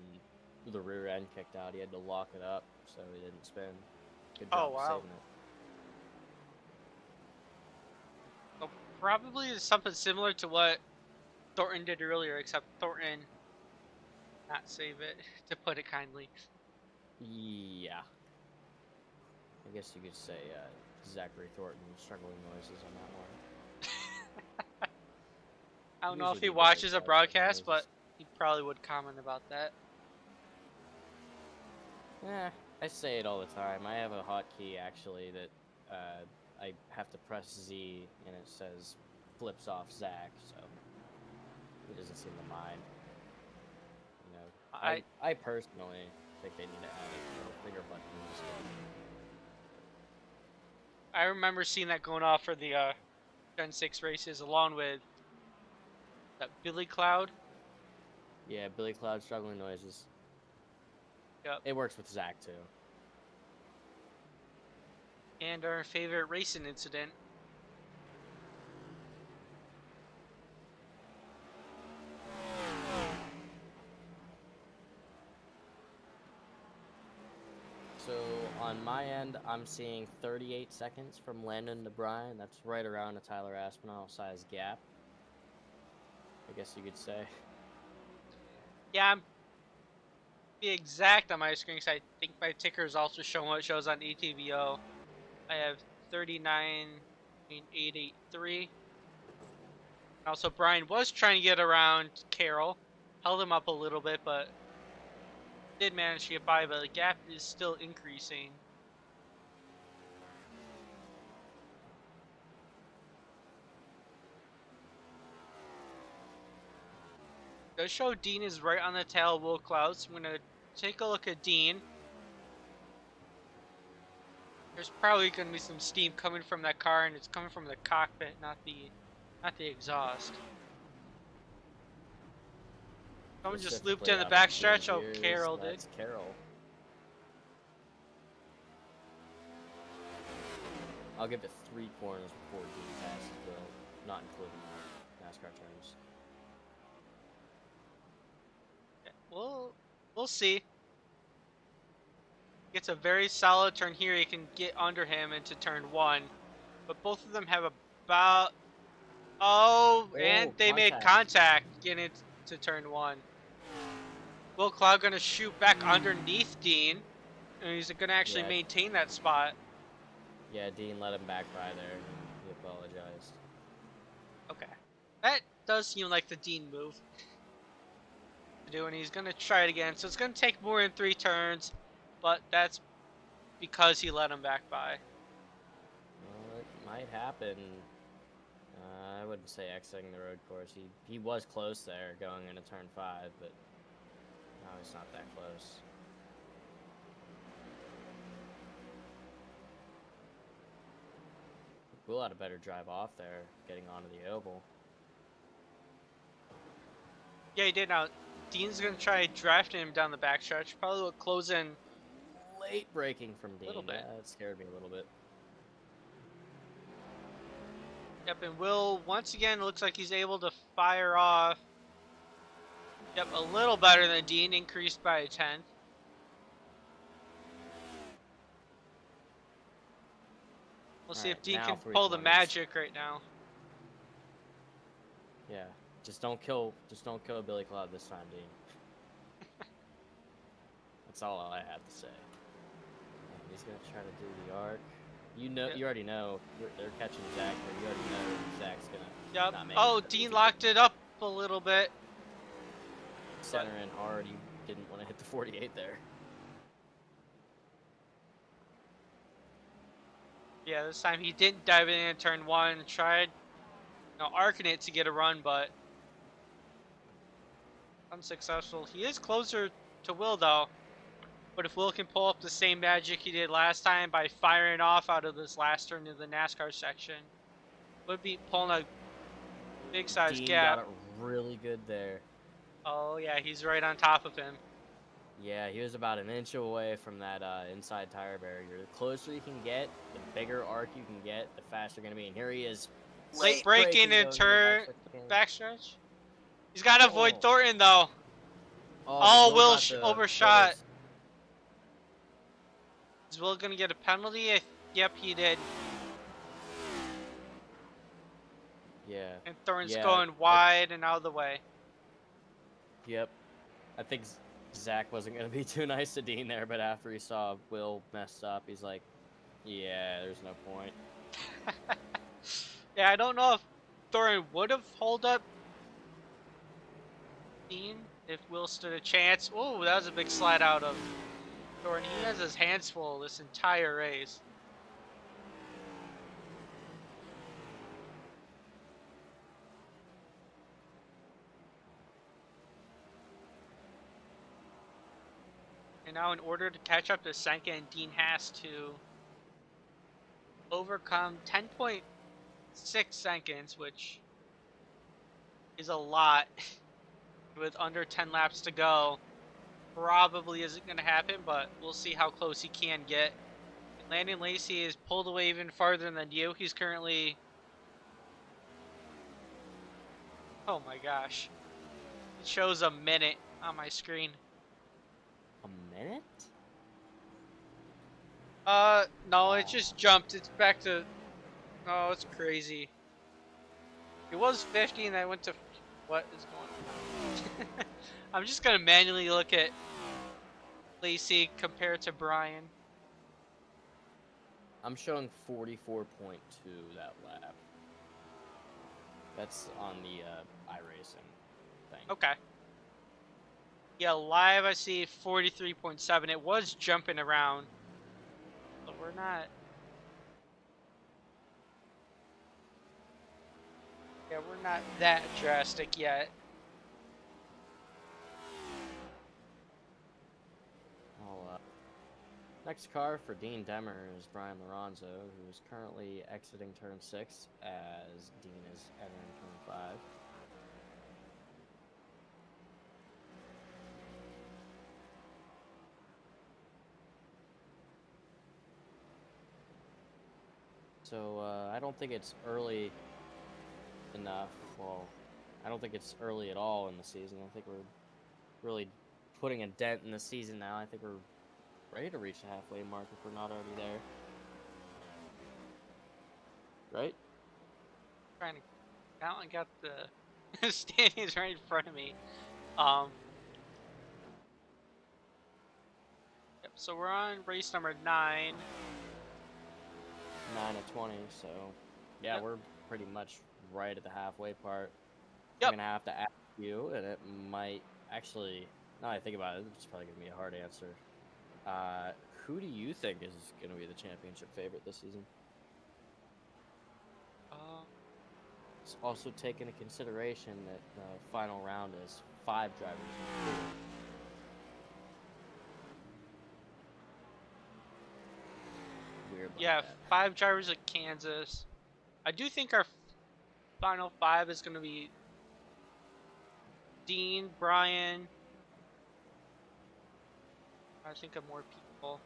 the rear end kicked out. He had to lock it up, so he didn't spin. Good job saving it. So probably something similar to what Thornton did earlier, except Thornton not save it, to put it kindly. Yeah. I guess you could say Zachary Thornton struggling noises on that one. I don't know if Usually he do watches a very broadcast, noises. but he probably would comment about that. I say it all the time. I have a hotkey actually that I have to press Z and it says flips off Zach, so he doesn't seem to mind. You know, I personally think they need to add a bigger button in this game. I remember seeing that going off for the Gen 6 races along with that Billy Cloud. Yeah, Billy Cloud struggling noises. Yep. It works with Zach too. And our favorite racing incident. So on my end, I'm seeing 38 seconds from Landon to Brian. That's right around a Tyler Aspinall size gap, I guess you could say. Yeah, I'm be exact on my screen because I think my ticker is also showing what it shows on ETVO. I have 39.883. Also, Brian was trying to get around Carroll, held him up a little bit, but did manage to get by. But the gap is still increasing. Does show Dean is right on the tail of Will Cloud, so I'm gonna take a look at Dean. There's probably gonna be some steam coming from that car, and it's coming from the cockpit, not the exhaust. Someone just looped Specifically in the out of backstretch. two Oh, gears, Carroll did. that's Carroll. I'll give it 3 corners before Dean passes, though, not including NASCAR terms. Yeah, we'll see. Gets a very solid turn here. He can get under him into turn 1, but both of them have about and they made contact getting into turn 1. Will Cloud gonna shoot back underneath Dean, and he's gonna actually maintain that spot. Yeah, Dean let him back by there, and he apologized. Okay, that does seem like the Dean move to do, and he's gonna try it again. So it's gonna take more than 3 turns, but that's because he let him back by. Well, it might happen. I wouldn't say exiting the road course. He was close there going into turn 5, but now he's not that close. Will had a better drive off there, getting onto the oval. Yeah, he did. Now Dean's gonna try drafting him down the backstretch. Probably will close in. Late braking from Dean. Little bit. Yeah, that scared me a little bit. Yep, and Will once again looks like he's able to fire off. Yep, a little better than Dean, increased by a 10th. We'll see if Dean can pull the magic right now. Yeah, just don't kill Billy Cloud this time, Dean. That's all I have to say. And he's gonna try to do the arc. You know, you already know they're catching Zach, but you already know Zach's gonna. Yep. Oh, Dean locked it up a little bit. Center in hard. He didn't want to hit the 48 there. Yeah, this time he didn't dive in turn 1. Tried, arcing it to get a run, but unsuccessful. He is closer to Will though. But if Will can pull up the same magic he did last time by firing off out of this last turn into the NASCAR section, would be pulling a big size Dean gap. Got it really good there. Oh yeah, he's right on top of him. Yeah, he was about an inch away from that inside tire barrier. The closer you can get, the bigger arc you can get, the faster you're gonna be. And here he is. Late braking and turn backstretch. He's got to avoid Thornton though. Oh, Will overshot. Is Will gonna get a penalty? Yep, he did. Yeah. And Thornton's going wide and out of the way. Yep. I think Zach wasn't going to be too nice to Dean there, but after he saw Will messed up, he's like, yeah, there's no point. Yeah, I don't know if Thornton would have held up Dean if Will stood a chance. Oh, that was a big slide out of Thornton. He has his hands full this entire race. And now in order to catch up to Senka, Dean has to overcome 10.6 seconds, which is a lot with under 10 laps to go. Probably isn't going to happen, but we'll see how close he can get. Landon Lacey is pulled away even farther than you. He's currently... Oh my gosh. It shows a minute on my screen. A minute? No, it just jumped. It's back to. Oh, it's crazy. It was 50 and I went to. What is going on? I'm just gonna manually look at Lacey compared to Brian. I'm showing 44.2 that lap. That's on the iRacing thing. Okay. Yeah, live I see 43.7. It was jumping around. But we're not. Yeah, we're not that drastic yet. Next car for Dean Demmer is Brian Lorenzo, who is currently exiting turn 6 as Dean is entering turn 5. So I don't think it's early enough. Well, I don't think it's early at all in the season. I think we're really putting a dent in the season now. I think we're ready to reach the halfway mark if we're not already there. Right? Trying to count. I got the standings right in front of me. Yep, so we're on race number 9. 9 of 20, so yeah, Yep. we're pretty much right at the halfway part. Yep. I'm gonna have to ask you, and it might actually, now that I think about it, it's probably gonna be a hard answer. Who do you think is gonna be the championship favorite this season? It's also take into consideration that the final round is 5 drivers. Weird. Yeah, Like that. 5 drivers at Kansas. I do think our final 5 is going to be Dean, Brian. I think of more people.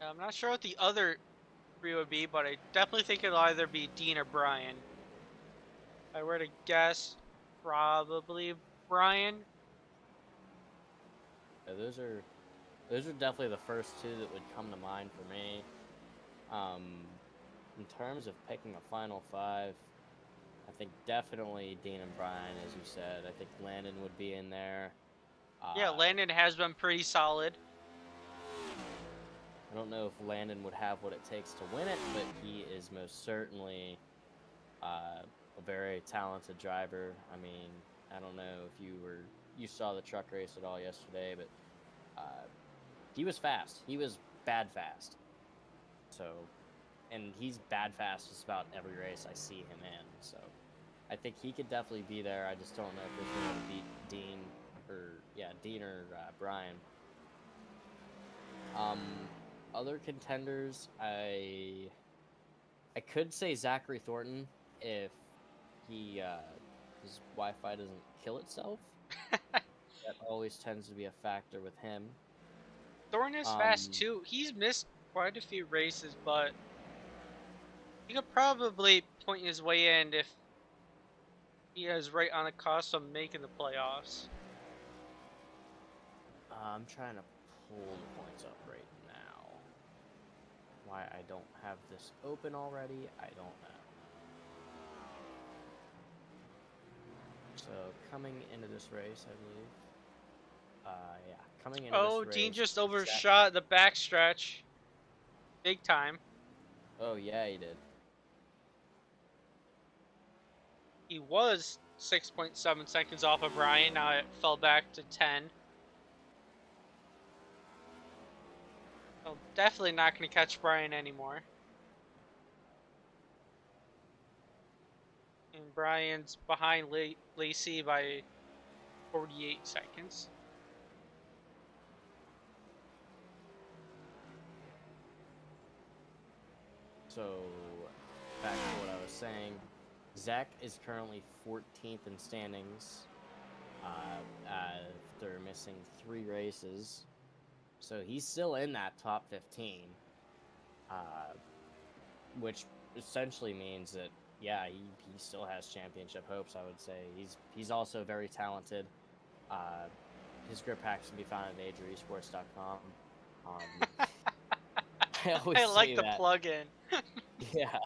I'm not sure what the other 3 would be, but I definitely think it'll either be Dean or Brian. If I were to guess, probably Brian. Yeah, those are definitely the first 2 that would come to mind for me. In terms of picking a final 5, I think definitely Dean and Brian, as you said. I think Landon would be in there. Yeah, Landon has been pretty solid. I don't know if Landon would have what it takes to win it, but he is most certainly a very talented driver. I mean, I don't know if you saw the truck race at all yesterday, but he was fast. He was bad fast. So, and he's bad fast just about every race I see him in. So, I think he could definitely be there. I just don't know if he's going to beat Dean or Brian. Other contenders, I could say Zachary Thornton if his Wi-Fi doesn't kill itself. That always tends to be a factor with him. Thornton is fast too. He's missed quite a few races, but he could probably point his way in if he is right on the cusp of making the playoffs. I'm trying to pull the points up right now. Why I don't have this open already, I don't know. So coming into this race, I believe. Yeah, coming into this race. Dean just overshot the backstretch. Big time. Oh yeah, he did. He was 6.7 seconds off of Brian. Now it fell back to 10. So definitely not going to catch Brian anymore. And Brian's behind Lacey by 48 seconds. So, back to what I was saying, Zach is currently 14th in standings after missing 3 races. So he's still in that top 15, which essentially means that yeah, he still has championship hopes. I would say he's also very talented. His grip packs can be found at ageresports.com. Um, I always I like say the that. plug-in. Yeah,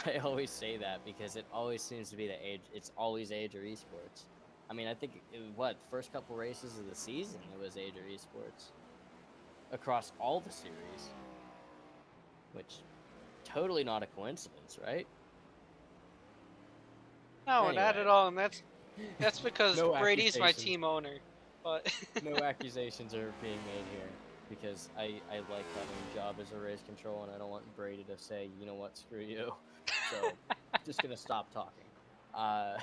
I always say that because it always seems to be it's always Age or Esports. I mean, I think the first couple races of the season it was Age or Esports across all the series, which totally not a coincidence, right? No, not Anyway, at all, and that's because no Brady's my accusations. team owner. But No accusations are being made here because I like having a job as a race control and I don't want Brady to say, you know what, screw you. So just gonna stop talking. Uh,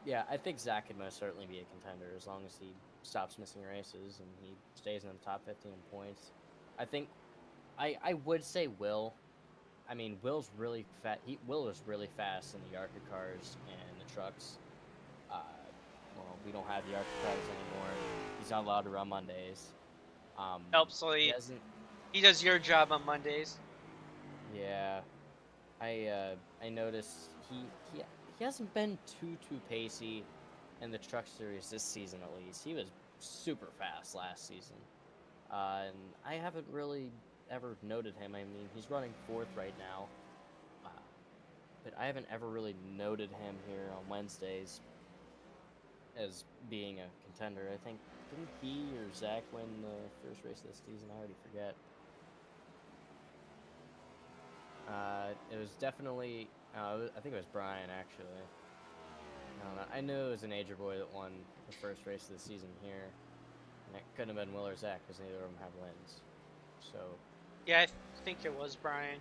yeah, I think Zach could most certainly be a contender as long as he stops missing races and he stays in the top 15 points. I think I would say Will. I mean, Will's really fat. Will was really fast in the ARCA cars and the trucks. Uh, well, we don't have the ARCA cars anymore. He's not allowed to run Mondays. helps, so He he hasn't. does your job on Mondays. Yeah, I noticed he hasn't been too pacey in the truck series this season at least. He was super fast last season, and I haven't really ever noted him. I mean, he's running fourth right now, uh, but I haven't ever really noted him here on Wednesdays as being a contender. I think didn't he or Zach win the first race of the season? I already forget. It was definitely. I think it was Brian actually. I don't know. I knew it was an Ager boy that won the first race of the season here, and it couldn't have been Will or Zach because neither of them have wins. So Yeah, I think it was Brian.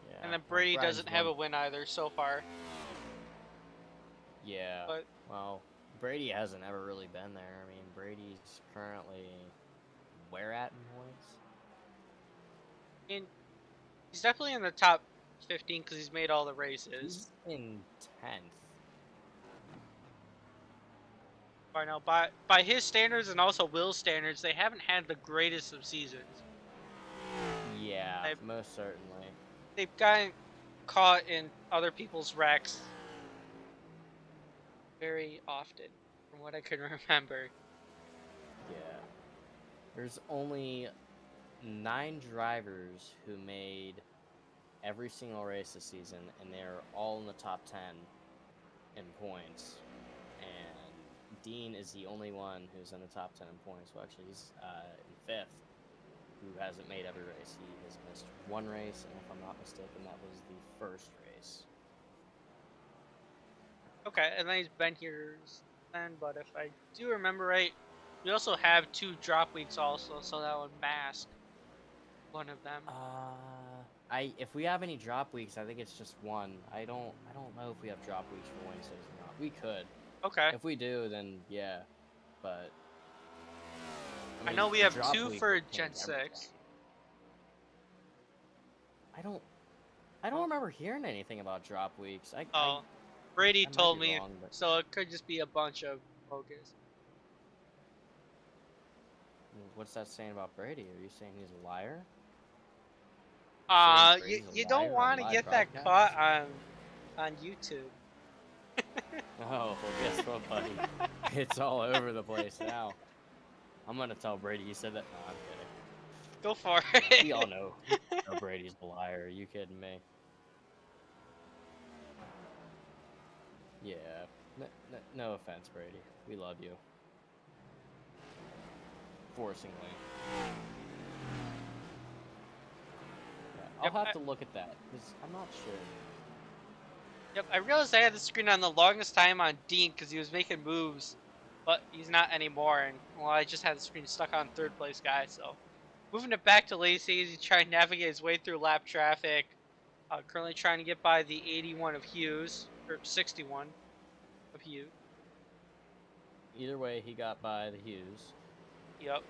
yeah. And then well, Brady Brian's doesn't have won. a win either so far. Yeah. But Well, Brady hasn't ever really been there. I mean, Brady's currently where at in points? he's definitely in the top 15 because he's made all the races. He's in 10th. By now, by his standards and also Will's standards, they haven't had the greatest of seasons. Yeah, They've, most certainly. they've gotten caught in other people's wrecks very often, from what I can remember. Yeah. There's only 9 drivers who made every single race this season, and they're all in the top 10 in points. And Dean is the only one who's in the top 10 in points. Well, actually, he's in 5th, who hasn't made every race. He has missed one race, and if I'm not mistaken, that was the first race. Okay, and then he's been here then, but if I do remember right, we also have 2 drop weeks also, so that would mask one of them. If we have any drop weeks, I think it's just one. I don't know if we have drop weeks for Wednesdays or not. We could. Okay. If we do, then yeah. But I know we have drop 2 week for would Gen change 6. everything. I don't remember hearing anything about drop weeks. Brady I might told be me, wrong, but so it could just be a bunch of bogus. what's that saying about Brady? Are you saying he's a liar? You, Brady's a you don't liar on want to live get that broadcasts? caught on YouTube. Oh, well, guess what, buddy? It's all over the place now. I'm gonna tell Brady you said that. No, I'm kidding. Go for it. We all know Brady's a liar. Are you kidding me? Yeah. No offense, Brady. We love you. Forcingly. Yeah, I'll Yep, have to look at that because I'm not sure. Yep, I realized I had the screen on the longest time on Dean because he was making moves, but he's not anymore. And well, I just had the screen stuck on third place guy. So moving it back to Lacey, he's trying to navigate his way through lap traffic. Currently trying to get by the 81 of Hughes or 61 of Hughes. Either way, he got by the Hughes. Yep.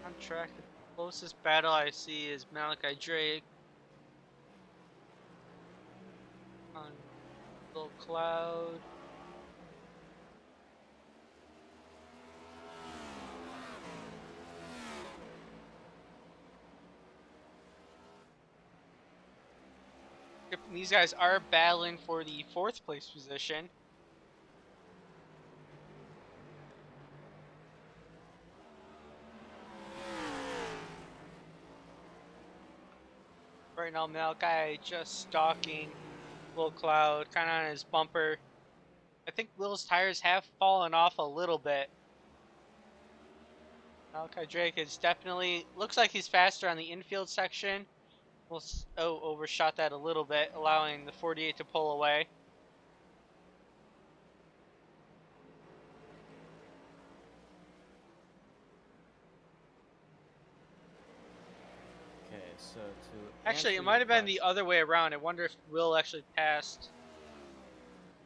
On track, the closest battle I see is Malachi Drake. on Little Cloud. Yep, and these guys are battling for the 4th place position. Right now, Malachi just stalking Little Cloud, kind of on his bumper. I think Will's tires have fallen off a little bit. Malachi Drake is definitely, looks like he's faster on the infield section. Overshot that a little bit, allowing the 48 to pull away. Okay, so to Actually, answer it might have your been the other way around. I wonder if Will actually passed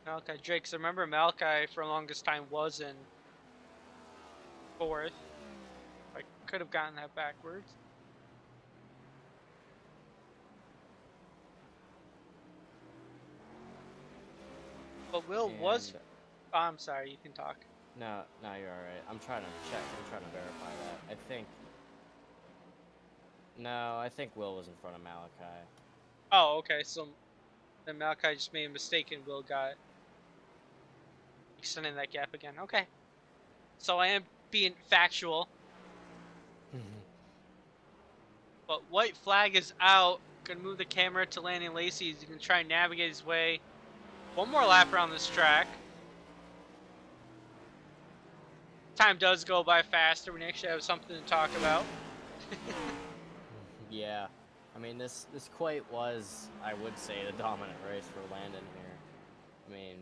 Malachi Drake. Because I remember Malachi for the longest time was in 4th. I could have gotten that backwards. But Will was. Oh, I'm sorry, you can talk. No, no, you're alright. I'm trying to check. I'm trying to verify that. I think Will was in front of Malachi. Oh, okay. So then Malachi just made a mistake and Will got extending that gap again. Okay. So I am being factual. But white flag is out. Gonna move the camera to Landon Lacey. He's gonna try and navigate his way. One more lap around this track. Time does go by faster when you actually have something to talk about. Yeah. I mean, this quite was, I would say, the dominant race for Landon here. I mean,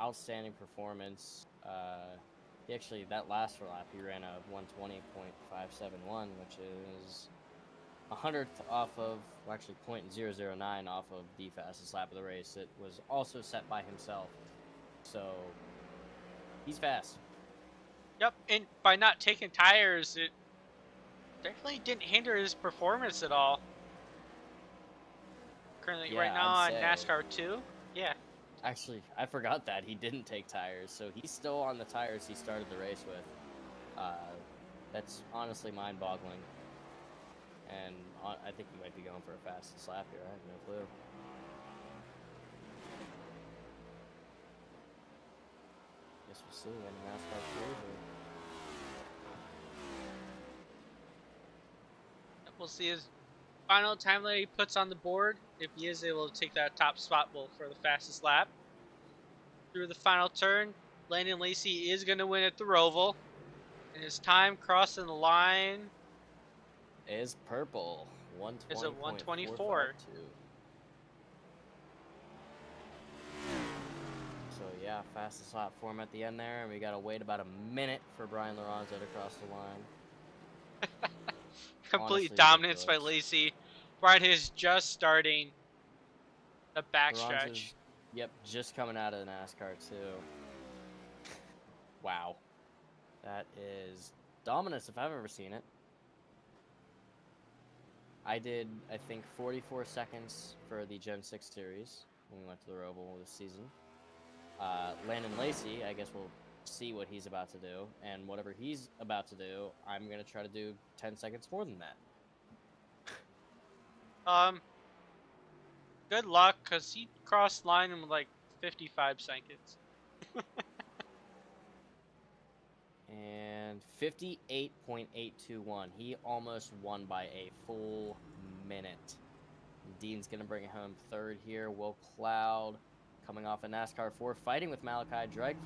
outstanding performance. He actually, that last lap, he ran a 120.571, which is 100th off of, well, actually 0.009 off of the fastest lap of the race. It was also set by himself. So, he's fast. Yep, and by not taking tires, it definitely didn't hinder his performance at all. Currently, Yeah, right now I'd on say. NASCAR 2. Yeah. Actually, I forgot that he didn't take tires, so he's still on the tires he started the race with. That's honestly mind-boggling. And I think he might be going for a fastest lap here. I have no clue. Guess we'll see in NASCAR 3. We'll see his final time that he puts on the board. If he is able to take that top spot for the fastest lap. Through the final turn, Landon Lacey is going to win at the Roval. And his time crossing the line Is purple. is a 124. 120.452. So yeah, fastest lap for him at the end there, and we gotta wait about a minute for Brian Laronza to cross the line. Complete Honestly, dominance by ridiculous. Lacey. Brian is just starting the backstretch. Laronza's, yep, just coming out of the NASCAR too. Wow. That is dominance if I've ever seen it. I did, I think, 44 seconds for the Gen 6 series when we went to the Roval this season. Landon Lacey, I guess we'll see what he's about to do, and whatever he's about to do, I'm going to try to do 10 seconds more than that. Good luck, because he crossed line in like 55 seconds. And 58.821. He almost won by a full minute. Dean's going to bring it home third here. Will Cloud coming off a NASCAR 4, fighting with Malachi Drake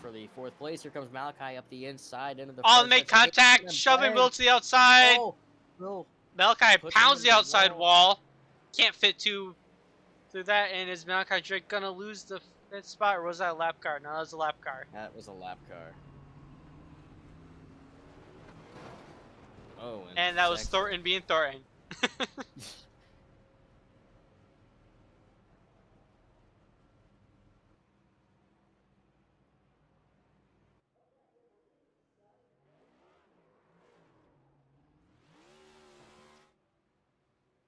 for the 4th place. Here comes Malachi up the inside into the All make contact, shoving Will to the outside. Oh, Will. Malachi pounds the outside wall. Can't fit through that, and is Malachi Drake gonna lose the 5th spot, or was that a lap car? No, that was a lap car. That was a lap car. Oh, and that was Thornton being Thornton.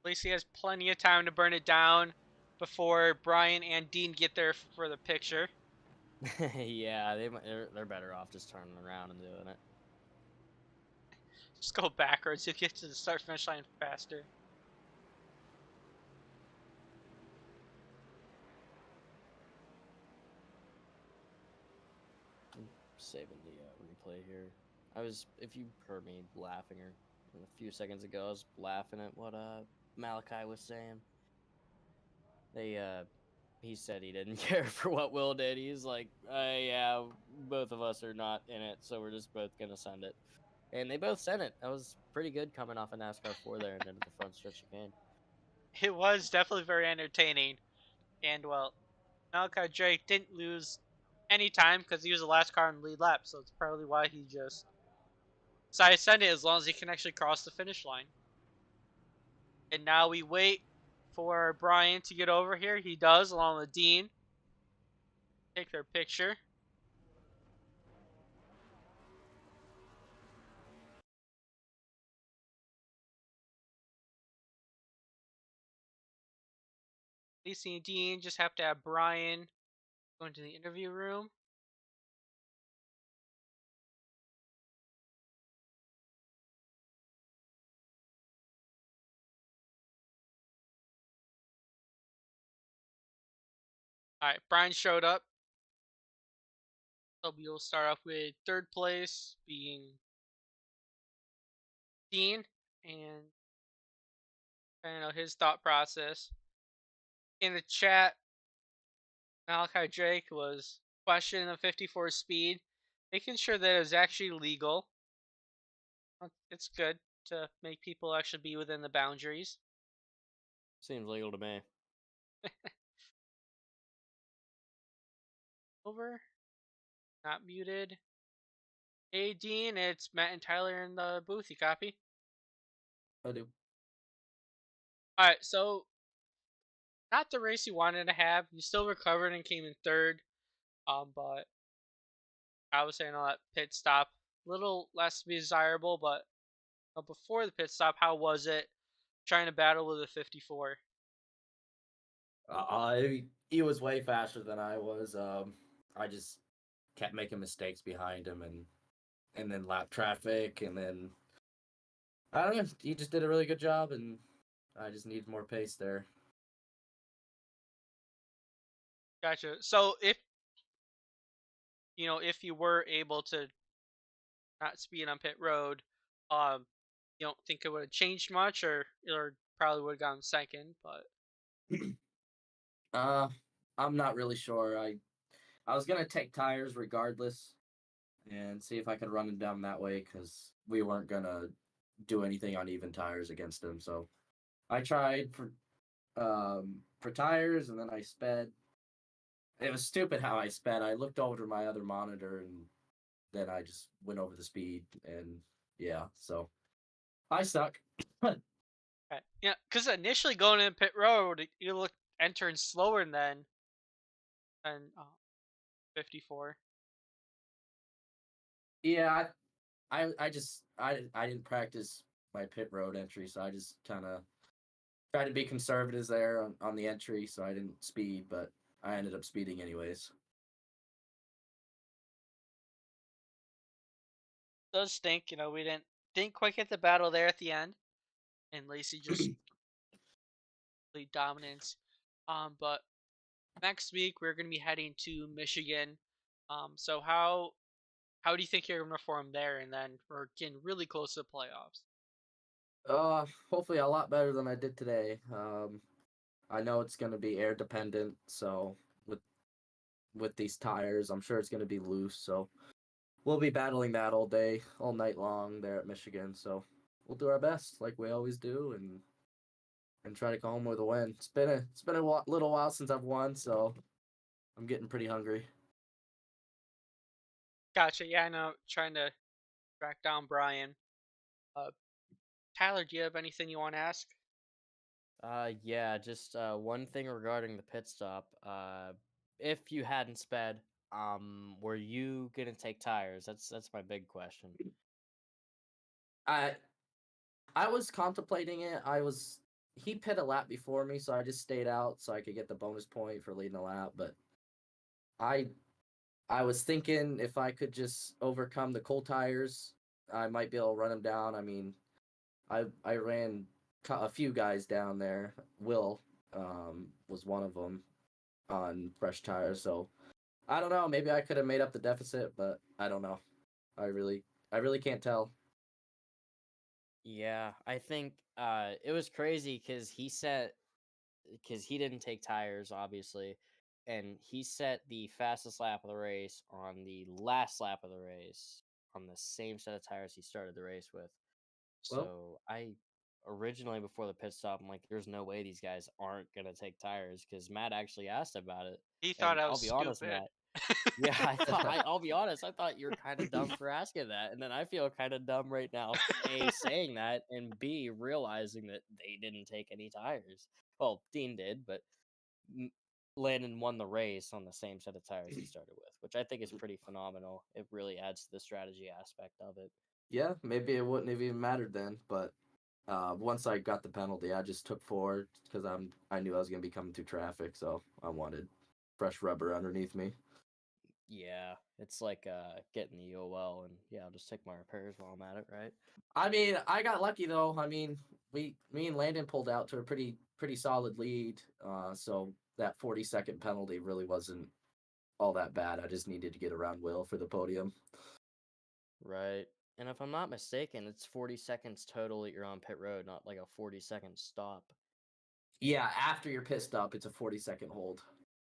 Lacey has plenty of time to burn it down. before Brian and Dean get there for the picture. Yeah, they're better off just turning around and doing it. Just go backwards. You get to the start finish line faster. Saving the replay here. If you heard me laughing or a few seconds ago, I was laughing at what Malachi was saying. He said he didn't care for what Will did. He's like, yeah, both of us are not in it, so we're just both gonna send it. And they both sent it. That was pretty good coming off a NASCAR 4 there and into the front stretch chicane. It was definitely very entertaining. And, well, Malachi Drake didn't lose any time because he was the last car in the lead lap, so it's probably why he just decided to send it as long as he can actually cross the finish line. And now we wait for Brian to get over here. He does, along with Dean. Take their picture. Lacey and Dean just have to have Brian go into the interview room. Alright, Brian showed up. So we'll start off with third place being Dean, and I don't know his thought process. In the chat, Malachi Drake was questioning the 54 speed, making sure that it was actually legal. It's good to make people actually be within the boundaries. Seems legal to me. Over. Not muted. Hey, Dean, it's Matt and Tyler in the booth. You copy? I do. Alright, so not the race you wanted to have. You still recovered and came in third. But I was saying that pit stop, little less desirable, but before the pit stop, how was it trying to battle with a 54? He was way faster than I was. I just kept making mistakes behind him, and then lap traffic, and then I don't know. He just did a really good job, and I just need more pace there. Gotcha. So if you were able to not speed on pit road, you don't think it would have changed much, or probably would have gone second, but I'm not really sure. I was gonna take tires regardless, and see if I could run him down that way because we weren't gonna do anything on even tires against him. So I tried for tires, and then I sped. It was stupid how I sped. I looked over to my other monitor, and then I just went over the speed, and yeah, so I suck. yeah, because initially going in pit road, you look entering slower than 54. Yeah, I didn't practice my pit road entry, so I just kind of tried to be conservative there on the entry, so I didn't speed, but I ended up speeding anyways. Does stink, we didn't quite get the battle there at the end, and Lacey just complete dominance. But next week we're gonna be heading to Michigan. So how do you think you're gonna perform there? And then we're getting really close to the playoffs. Hopefully a lot better than I did today. I know it's gonna be air dependent, so with these tires, I'm sure it's gonna be loose. So we'll be battling that all day, all night long there at Michigan. So we'll do our best, like we always do, and try to come home with a win. It's been a little while since I've won, so I'm getting pretty hungry. Gotcha. Yeah, I know. Trying to track down Brian. Uh, Tyler, do you have anything you want to ask? Yeah, just one thing regarding the pit stop. If you hadn't sped, were you gonna take tires? That's my big question. I I was contemplating it. I was he pit a lap before me, so I just stayed out so I could get the bonus point for leading a lap. But I I was thinking if I could just overcome the cold tires, I might be able to run him down. I mean, I ran a few guys down there. Will was one of them on fresh tires. So I don't know. Maybe I could have made up the deficit, but I don't know. I really can't tell. Yeah, I think it was crazy because he didn't take tires, obviously, and he set the fastest lap of the race on the last lap of the race on the same set of tires he started the race with. Well, So I originally before the pit stop, I'm like, there's no way these guys aren't gonna take tires because Matt actually asked about it, He thought and I was I'll be honest, stupid. Matt. Yeah, I'll be honest, I thought you're kind of dumb for asking that, and then I feel kind of dumb right now, A, saying that, and B, realizing that they didn't take any tires. Well, Dean did, but m- Landon won the race on the same set of tires he started with, which I think is pretty phenomenal. It really adds to the strategy aspect of it. yeah, maybe it wouldn't have even mattered then. But once I got the penalty, I just took forward because I knew I was gonna be coming through traffic, so I wanted fresh rubber underneath me. Yeah, it's like getting the EOL, and yeah, I'll just take my repairs while I'm at it, right? I mean, I got lucky though. I mean, me and Landon pulled out to a pretty solid lead. So that 40-second penalty really wasn't all that bad. I just needed to get around Will for the podium. Right. And if I'm not mistaken, it's 40 seconds total that you're on pit road, not like a 40-second stop. Yeah, after you're pissed up, it's a 40-second hold.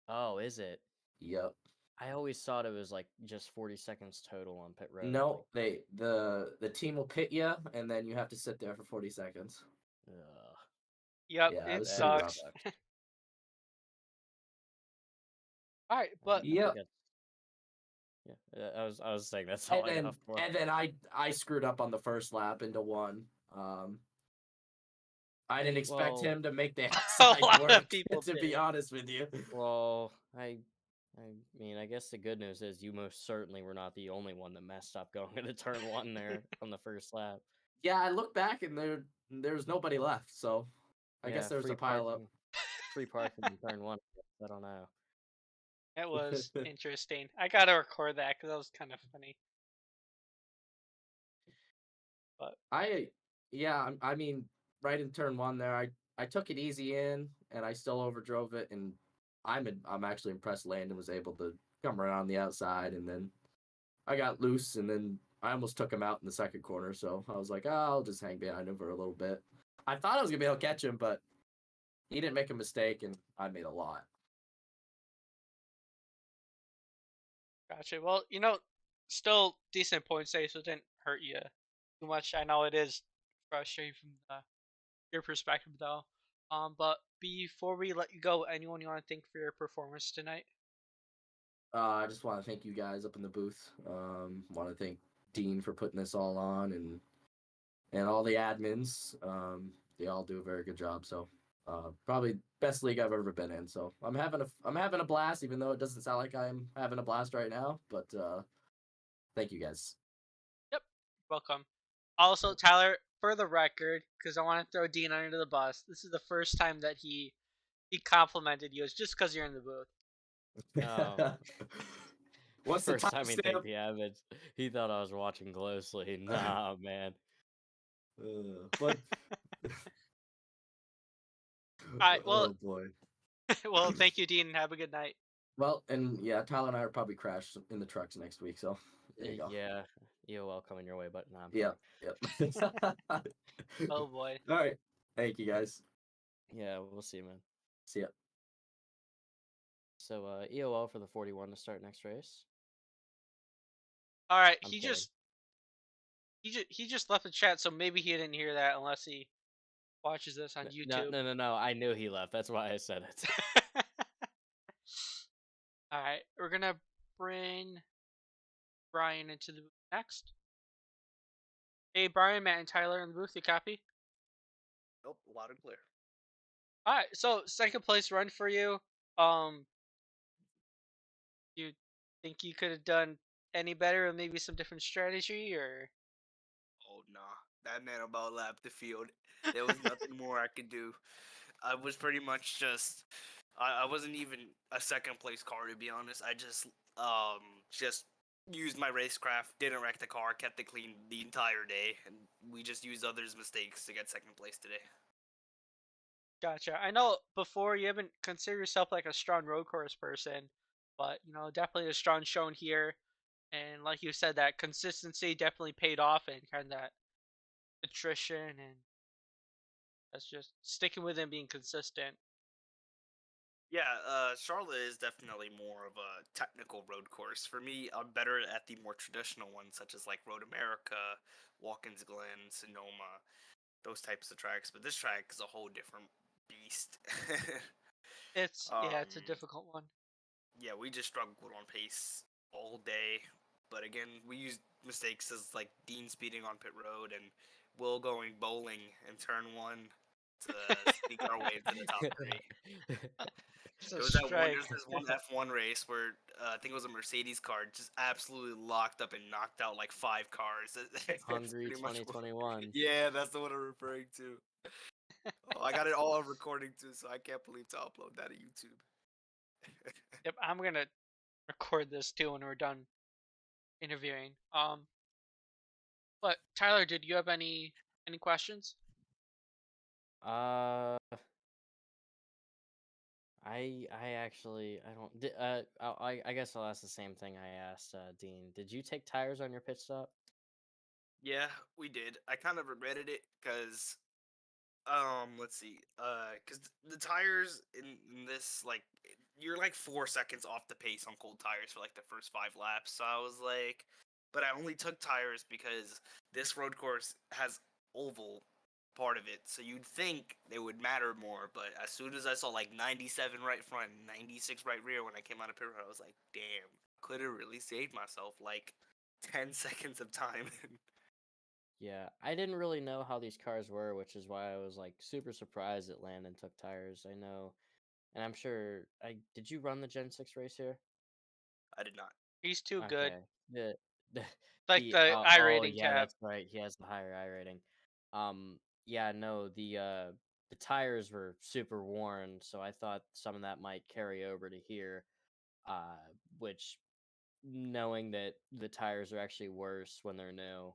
Oh, is it? Yep. I always thought it was like just 40 seconds total on pit road. No, the team will pit you, and then you have to sit there for 40 seconds. Ugh, Yep, Yeah, it it was pretty that rough. sucks. sucks. All right, I but think Yep. that's yeah. I was saying that's all And I then got for. and then I screwed up on the first lap into one. I didn't expect Well, him to make the a outside lot of work, people to be did. honest with you. well, I mean, I guess the good news is you most certainly were not the only one that messed up going into turn one there on the first lap. Yeah, I looked back and there was nobody left, so I guess Yeah, there was a pile up. free parking in turn one. I don't know. It was interesting. I gotta record that because that was kind of funny. But I mean, right in turn one there, I took it easy in and I still overdrove it, and I'm actually impressed Landon was able to come around the outside, and then I got loose, and then I almost took him out in the second corner, so I was like, oh, I'll just hang behind him for a little bit. I thought I was gonna be able to catch him, but he didn't make a mistake, and I made a lot. gotcha. Well, still decent points there, so it didn't hurt you too much. I know it is frustrating from your perspective, though. But before we let you go, anyone you want to thank for your performance tonight? I just want to thank you guys up in the booth. Want to thank Dean for putting this all on, and all the admins. They all do a very good job. So probably best league I've ever been in. So I'm having a blast, even though it doesn't sound like I'm having a blast right now. But thank you guys. Yep, welcome. Also, Tyler, for the record, because I want to throw Dean under the bus, this is the first time that he complimented you. It's just because you're in the booth. Oh, What's the first time he timestamp? thanked the Avids, he thought I was watching closely. Nah, man. But All right, well, oh boy. well, thank you, Dean. Have a good night. Well, and yeah, Tyler and I will probably crash in the trucks next week. So there you go. Yeah, EOL coming your way, but nah, I'm Yep. kidding. Yep. Oh boy. All right. Thank you guys. Yeah, we'll see, man. See ya. So, EOL for the 41 to start next race. All right, I'm he kidding. just left the chat, so maybe he didn't hear that unless he watches this on YouTube. No. I knew he left. That's why I said it. All right, we're gonna bring Brian into the booth next. Hey, Brian, Matt, and Tyler in the booth. You copy? Nope, loud and clear. All right, so second place run for you. You think you could have done any better, or maybe some different strategy, or? Oh, nah. That man about lapped the field. There was nothing more I could do. I was pretty much just. I wasn't even a second place car, to be honest. I just used my racecraft, didn't wreck the car, kept it clean the entire day, and we just used others' mistakes to get second place today. Gotcha. I know before you haven't considered yourself like a strong road course person, but definitely a strong shown here. And like you said, that consistency definitely paid off, and kind of that attrition, and that's just sticking with it and being consistent. Yeah, Charlotte is definitely more of a technical road course. For me, I'm better at the more traditional ones, such as like Road America, Watkins Glen, Sonoma, those types of tracks. But this track is a whole different beast. It's a um, difficult one. yeah, we just struggled on pace all day. But again, we used mistakes as like Dean speeding on pit road and Will going bowling in turn one to sneak our way into the top three. It's a There was that one. strike. There's this one F1 race where I think it was a Mercedes car just absolutely locked up and knocked out like 5 cars. It's Hungry pretty much. 2021. Yeah, that's the one I'm referring to. Oh, I got it all on recording too, so I can't believe to upload that to YouTube. Yep, I'm gonna record this too when we're done interviewing. But Tyler, did you have any questions? Uh, I actually I don't. I guess I'll ask the same thing I asked Dean. Did you take tires on your pit stop? Yeah, we did. I kind of regretted it because let's see. Because the tires in this, like, you're like 4 seconds off the pace on cold tires for like the first 5 laps. So I was like, but I only took tires because this road course has oval part of it. So you'd think they would matter more. But as soon as I saw like 97 right front, 96 right rear when I came out of pit road, I was like, damn, could have really saved myself like 10 seconds of time. Yeah, I didn't really know how these cars were, which is why I was like super surprised that Landon took tires. I know, and I'm sure. I did you run the Gen 6 race here? I did not. He's too good. Okay. The Like the I oh rating yeah, cap. that's right. He has the higher I rating. Yeah, no, the tires were super worn, so I thought some of that might carry over to here. Which knowing that the tires are actually worse when they're new,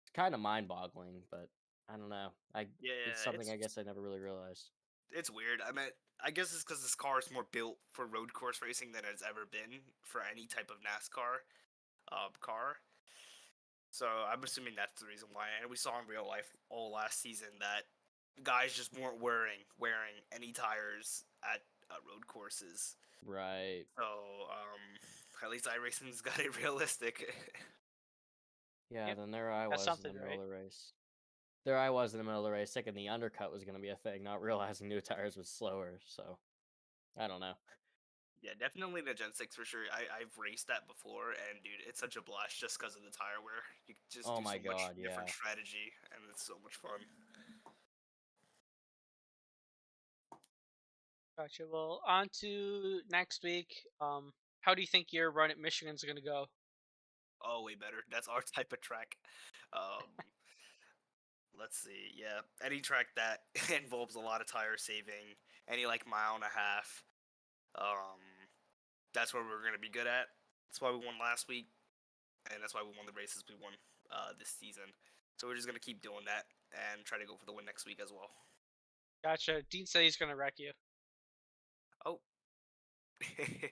it's kind of mind-boggling, but I don't know. It's Yeah, something I guess I never really realized. it's weird. I mean, I guess it's because this car is more built for road course racing than it's ever been for any type of NASCAR car. So I'm assuming that's the reason why. And we saw in real life all last season that guys just weren't wearing any tires at road courses. Right. So at least iRacing's got it realistic. Yeah, Yep, then there I that's was in the something, middle right? of the race. There I was in the middle of the race, thinking the undercut was going to be a thing, not realizing new tires was slower. So I don't know. Yeah, definitely the Gen 6 for sure. I've raced that before, and dude, it's such a blast just because of the tire wear. You can just Oh do so my much god, different yeah. strategy, and it's so much fun. Gotcha. Well, on to next week. How do you think your run at Michigan's gonna go? Oh, way better. That's our type of track. Um, let's see. Yeah, any track that involves a lot of tire saving, any like mile and a half, um, that's where we're gonna be good at. That's why we won last week, and that's why we won the races we won this season. So we're just gonna keep doing that and try to go for the win next week as well. Gotcha. Dean said he's gonna wreck you. Oh, bet.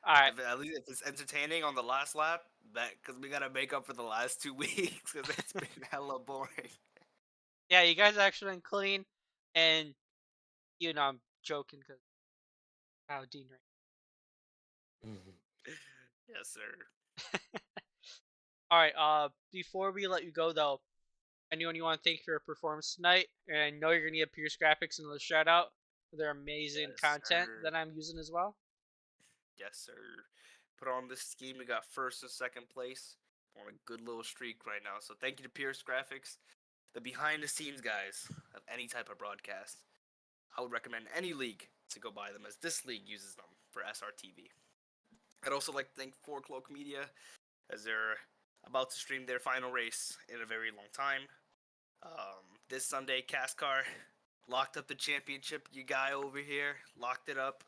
All right. If at least if it's entertaining on the last lap, bet because we gotta make up for the last 2 weeks because it's been hella boring. Yeah, you guys actually been clean, and I'm joking because how Dean Yes, sir. ranked. All right. Before we let you go though, anyone you want to thank for your performance tonight, and I know you're gonna get Pierce Graphics another shout out for their amazing Yes, content sir. that I'm using as well. Yes, sir. Put on this scheme. We got first and second place. On a good little streak right now. So thank you to Pierce Graphics, the behind the scenes guys of any type of broadcast. I would recommend any league to go buy them as this league uses them for SRTV. I'd also like to thank 4 Cloak Media as they're about to stream their final race in a very long time. This Sunday, Cascar locked up the championship. You guy over here locked it up,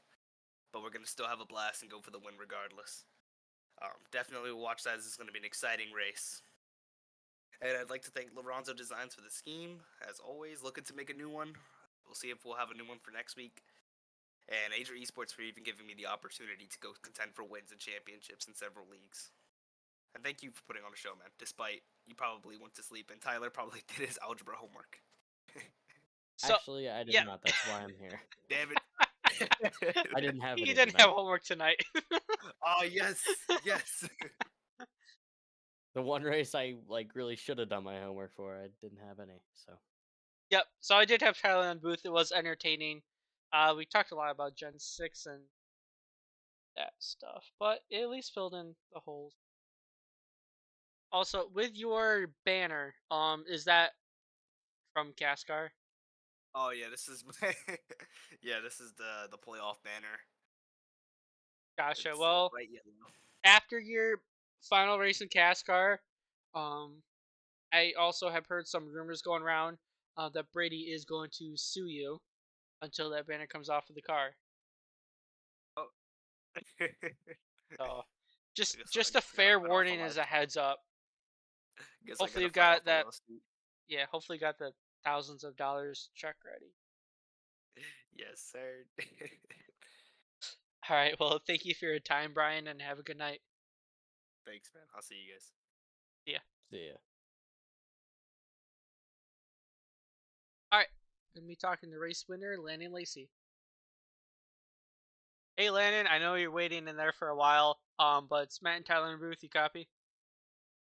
but we're gonna still have a blast and go for the win regardless. Definitely watch that. This is gonna be an exciting race. And I'd like to thank Lorenzo Designs for the scheme. As always, looking to make a new one. We'll see if we'll have a new one for next week. And Asia Esports for even giving me the opportunity to go contend for wins and championships in several leagues. And thank you for putting on a show, man. Despite you probably went to sleep and Tyler probably did his algebra homework. So Actually, I did yeah, not. That's why I'm here. Damn it. I didn't have he any didn't tonight. have homework tonight. Oh, yes. Yes. The one race I really should have done my homework for, I didn't have any. So Yep. So I did have Tyler on booth. It was entertaining. We talked a lot about Gen 6 and that stuff, but it at least filled in the holes. Also, with your banner, is that from Cascar? Oh, yeah, this is yeah, this is the playoff banner. Gotcha. It's Well, bright yellow. after your final race in Cascar, I also have heard some rumors going around that Brady is going to sue you until that banner comes off of the car. Oh. So, I just guess a I gotta fair fight off a warning as a lawsuit. heads up. Guess I Hopefully gotta you fight got off a that. lawsuit. Yeah, hopefully you got the thousands of dollars check ready. Yes, sir. All right. Well, thank you for your time, Brian, and have a good night. Thanks, man. I'll see you guys. See ya. see ya. All right. Gonna be talking to race winner Landon Lacey. Hey, Landon. I know you're waiting in there for a while. But it's Matt and Tyler in the booth. You copy?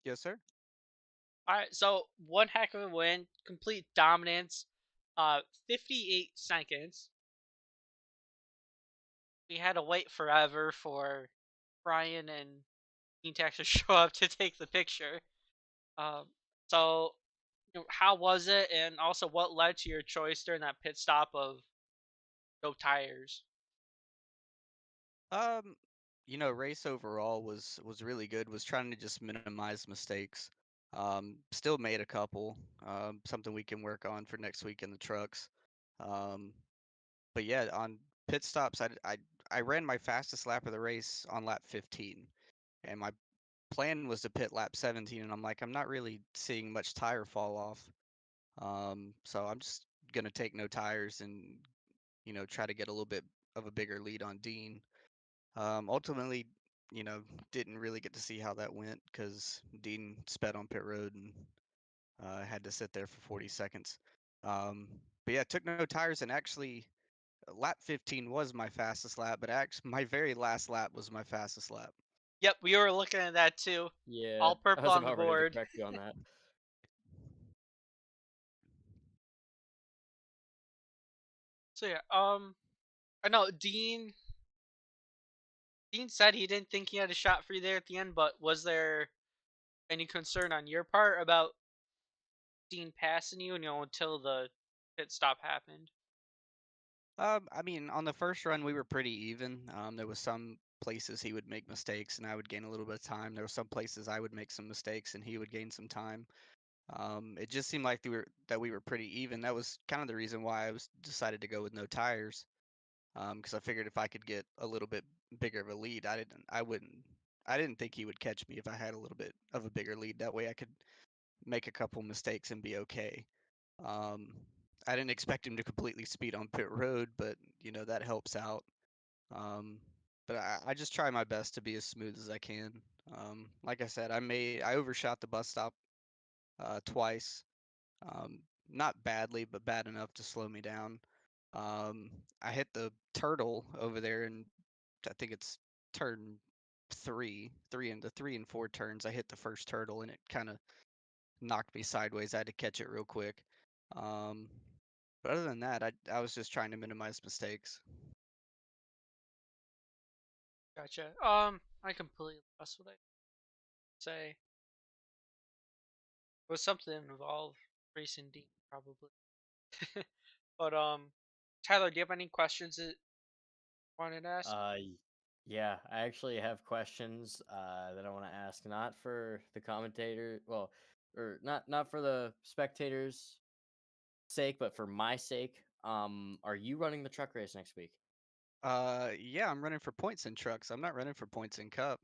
Yes, sir. All right. So one heck of a win, complete dominance. 58 seconds. We had to wait forever for Brian and Dean to actually show up to take the picture. So, how was it, and also what led to your choice during that pit stop of no tires? Um, race overall was really good. Was trying to just minimize mistakes. Still made a couple. Something we can work on for next week in the trucks. Um, but yeah, on pit stops, I ran my fastest lap of the race on lap 15, and my plan was to pit lap 17, and I'm like, I'm not really seeing much tire fall off. So I'm just gonna take no tires and try to get a little bit of a bigger lead on Dean. Ultimately, didn't really get to see how that went because Dean sped on pit road and had to sit there for 40 seconds. But yeah, took no tires, and actually lap 15 was my fastest lap, but actually my very last lap was my fastest lap. Yep, we were looking at that too. Yeah, All I purple was on the about ready to board. correct you on that. So yeah, I know Dean said he didn't think he had a shot for you there at the end, but was there any concern on your part about Dean passing you, until the pit stop happened? I mean, on the first run we were pretty even. There was some places he would make mistakes and I would gain a little bit of time. There were some places I would make some mistakes and he would gain some time. It just seemed like we were pretty even. That was kind of the reason why I was decided to go with no tires. Because I figured if I could get a little bit bigger of a lead, I didn't think he would catch me if I had a little bit of a bigger lead. That way I could make a couple mistakes and be okay. Um, I didn't expect him to completely speed on pit road, but that helps out. Um, but I just try my best to be as smooth as I can. Like I said, I overshot the bus stop twice. Um, Not badly, but bad enough to slow me down. I hit the turtle over there, and I think it's turn three into 3 and 4 turns. I hit the first turtle, and it kind of knocked me sideways. I had to catch it real quick. Um, but other than that, I was just trying to minimize mistakes. Gotcha. I completely lost what I say. It was something involved racing Dean, probably. But Tyler, do you have any questions that you wanted to ask? Yeah, I actually have questions that I want to ask, not for the commentator, well, or not for the spectators' sake, but for my sake. Are you running the truck race next week? Yeah, I'm running for points in trucks. I'm not running for points in cup.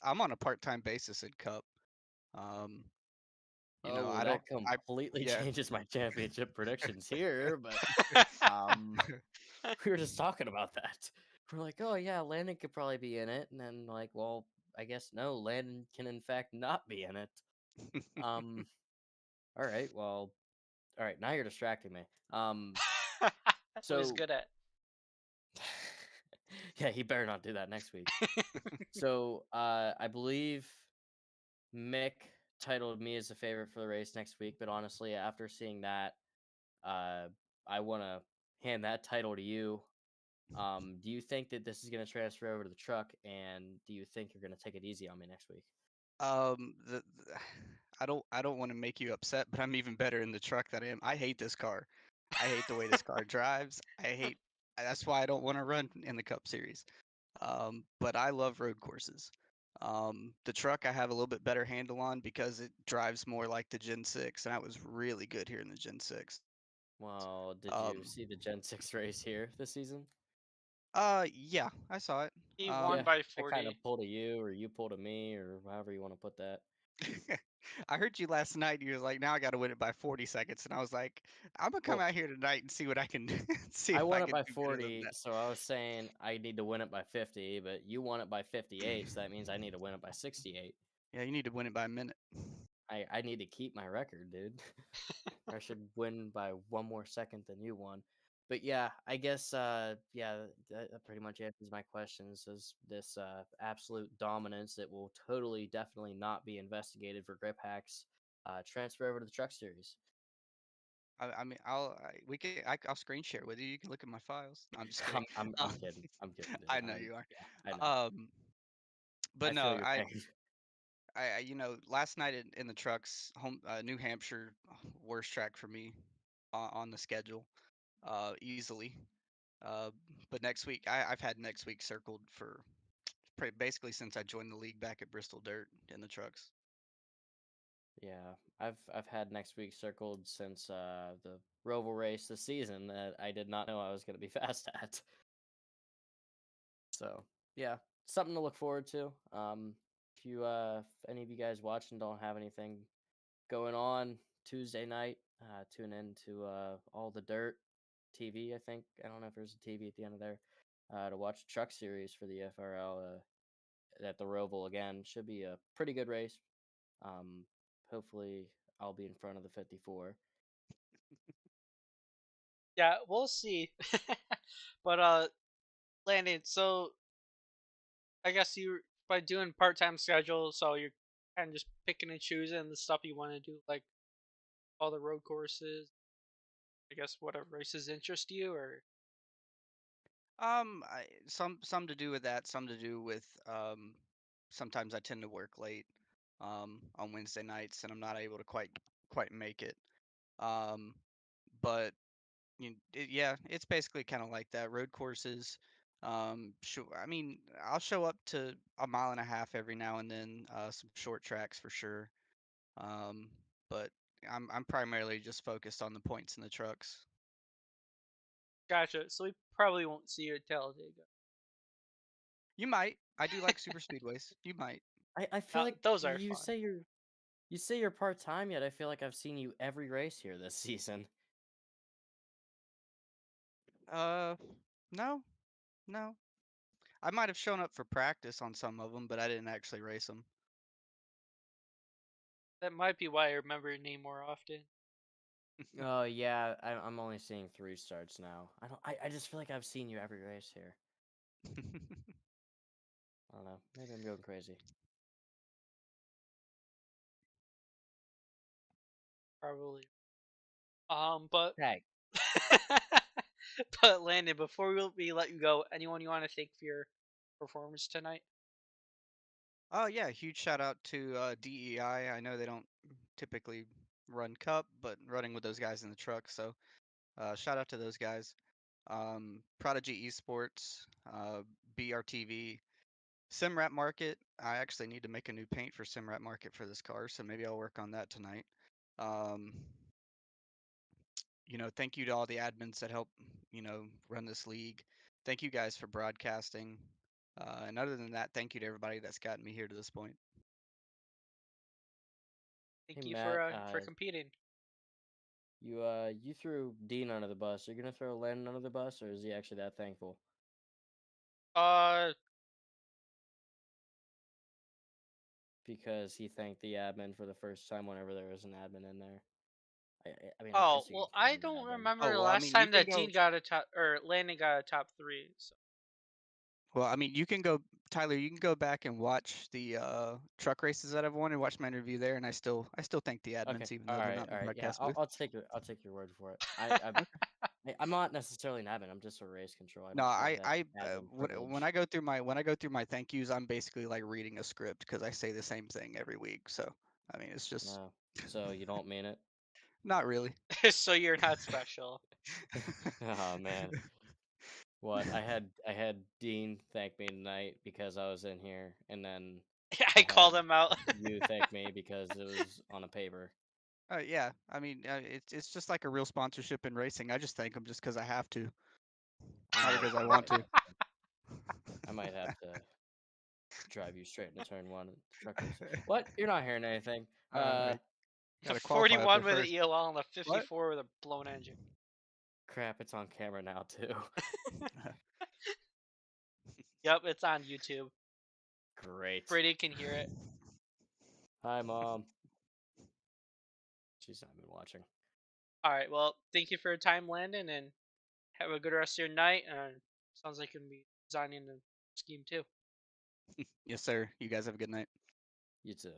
I'm on a part-time basis in cup. Um, Oh, well, I don't that I completely yeah. changes my championship predictions here, but um, we were just talking about that. We're like, oh yeah, Landon could probably be in it, and then like, well, I guess no, Landon can in fact not be in it. Um, all right, well, all right, now you're distracting me. That's what he's So good at. yeah, he better not do that next week. So, I believe Mick titled me as a favorite for the race next week, but honestly, after seeing that, uh, I want to hand that title to you. Do you think that this is going to transfer over to the truck, and do you think you're going to take it easy on me next week? The I don't want to make you upset, but I'm even better in the truck than I am. I hate this car. I hate the way this car drives. That's why I don't want to run in the Cup Series. But I love road courses. The truck I have a little bit better handle on because it drives more like the Gen 6, and I was really good here in the Gen 6. Well, did you Um, see the Gen 6 race here this season? yeah, I saw it. He won Yeah, Um, by I kind of 40. pulled a you, or you pulled a me, or however you want to put that. I heard you last night. You was like, "Now I got to win it by 40 seconds," and I was like, "I'm gonna come Well, out here tonight and see what I can do. See I if I won it can by do better than 40, that." so I was saying I need to win it by 50, but you won it by 58, so that means I need to win it by 68. Yeah, you need to win it by a minute. I need to keep my record, dude. I should win by one more second than you won. But yeah, I guess yeah, that pretty much answers my questions. Is this absolute dominance that will totally definitely not be investigated for grip hacks transfer over to the truck series? I mean, I'll screen share with you. You can look at my files. No, I'm just kidding. I'm kidding. I'm kidding, dude. I know you are. Yeah, I know. Um, but I no, feel your pain. last night in the trucks, New Hampshire, worst track for me on the schedule, easily. Uh, but next week, I've had next week circled for basically since I joined the league back at Bristol Dirt in the trucks. Yeah, I've had next week circled since the Roval race this season that I did not know I was going to be fast at. So yeah, something to look forward to. If any of you guys watching don't have anything going on Tuesday night, tune in to All the Dirt TV. I think I don't know if there's a TV at the end of there to watch the truck series for the EFRL at the Roval again. Should be a pretty good race. Um, hopefully I'll be in front of the 54. Yeah, we'll see. But Landon, so I guess you by doing part-time schedule, so you're kind of just picking and choosing the stuff you want to do, like all the road courses. I guess whatever races interest you, or Some to do with that, some to do with sometimes I tend to work late on Wednesday nights, and I'm not able to quite make it. Um, but yeah, it's basically kind of like that. Road courses. I mean, I'll show up to a mile and a half every now and then. Some short tracks for sure. Um, but I'm primarily just focused on the points in the trucks. gotcha. So we probably won't see you at Talladega. You might. I do like super speedways. You might. I feel Now like those are fun. you say you're part time, yet I feel like I've seen you every race here this season. Uh, no, no. I might have shown up for practice on some of them, but I didn't actually race them. That might be why I remember your name more often. Oh yeah, I'm only seeing 3 starts now. I just feel like I've seen you every race here. I don't know. Maybe I'm going crazy. Probably. But Hey, but Landon, before we let you go, anyone you want to thank for your performance tonight? Oh yeah, huge shout out to DEI. I know they don't typically run Cup, but running with those guys in the truck. So shout out to those guys. Prodigy Esports, BRTV. Simrat Market. I actually need to make a new paint for Simrat Market for this car, so maybe I'll work on that tonight. Thank you to all the admins that help, run this league. Thank you guys for broadcasting. And other than that, thank you to everybody that's gotten me here to this point. Thank Hey you Matt, for competing. you threw Dean under the bus. You're gonna throw Landon under the bus, or is he actually that thankful? Because he thanked the admin for the first time whenever there was an admin in there. I mean, I Oh guess you well, can call I him an don't admin. remember Oh the well, I last mean, you time can that go. Dean got a top or Landon got a top 3. So. Well, I mean, you can go, Tyler. You can go back and watch the truck races that I've won and watch my interview there, and I still thank the Okay, admins even though they're not in all the right, yeah, broadcast booth. I'll take your word for it. I'm not necessarily an admin. I'm just a race control. I No, don't really have admin when privilege. I go through my thank yous, I'm basically like reading a script because I say the same thing every week. So I mean, it's just No, so you don't mean it? not really. So you're not special. Oh man, what I had Dean thank me tonight because I was in here, and then I I called had him out. you thank me because it was on a paper. Yeah, I mean, it's just like a real sponsorship in racing. I just thank them just because I have to, not because I want to. I might have to drive you straight into turn 1 at the truck race. What? You're not hearing anything. I gotta qualify up 41 there with an first. EOL and a What? 54 with a blown engine. Crap, it's on camera now too. Yep, it's on YouTube. Great. Brady can hear it. Hi, Mom. She's not been watching. All right, well, thank you for your time, Landon, and have a good rest of your night. And sounds like you're gonna be designing the scheme too. Yes, sir. You guys have a good night. You too.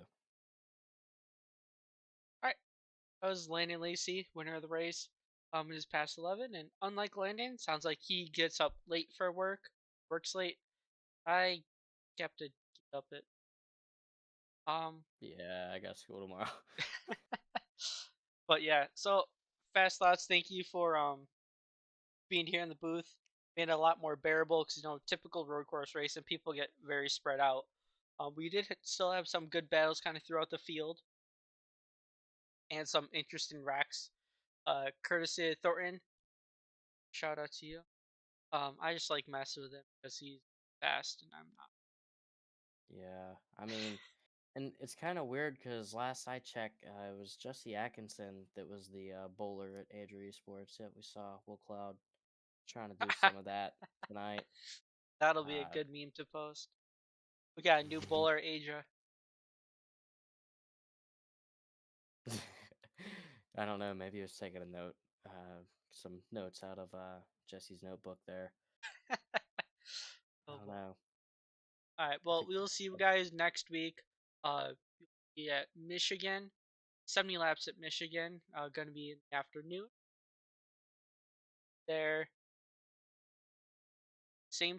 All right, that was Landon Lacey, winner of the race. It is past 11, and unlike Landon, sounds like he gets up late for works late. I kept to keep up it. Yeah, I got school tomorrow. But yeah, so Fast Thoughts, thank you for being here in the booth. Made it a lot more bearable because typical road course racing, people get very spread out. We did still have some good battles kind of throughout the field, and some interesting racks. Courtesy of Thornton, shout out to you. I just like messing with him because he's fast and I'm not. Yeah, I mean, and it's kind of weird because last I checked, it was Jesse Atkinson that was the bowler at Adria Esports. Yeah, we saw Will Cloud trying to do some of that tonight. That'll be a good meme to post. We got a new bowler, Asia. I don't know. Maybe he was taking a note, some notes out of Jesse's notebook there. I Oh, don't boy. know. All right. Well, we'll see you guys next week. Yeah, Michigan, 70 laps at Michigan. Gonna be in the afternoon. There. Same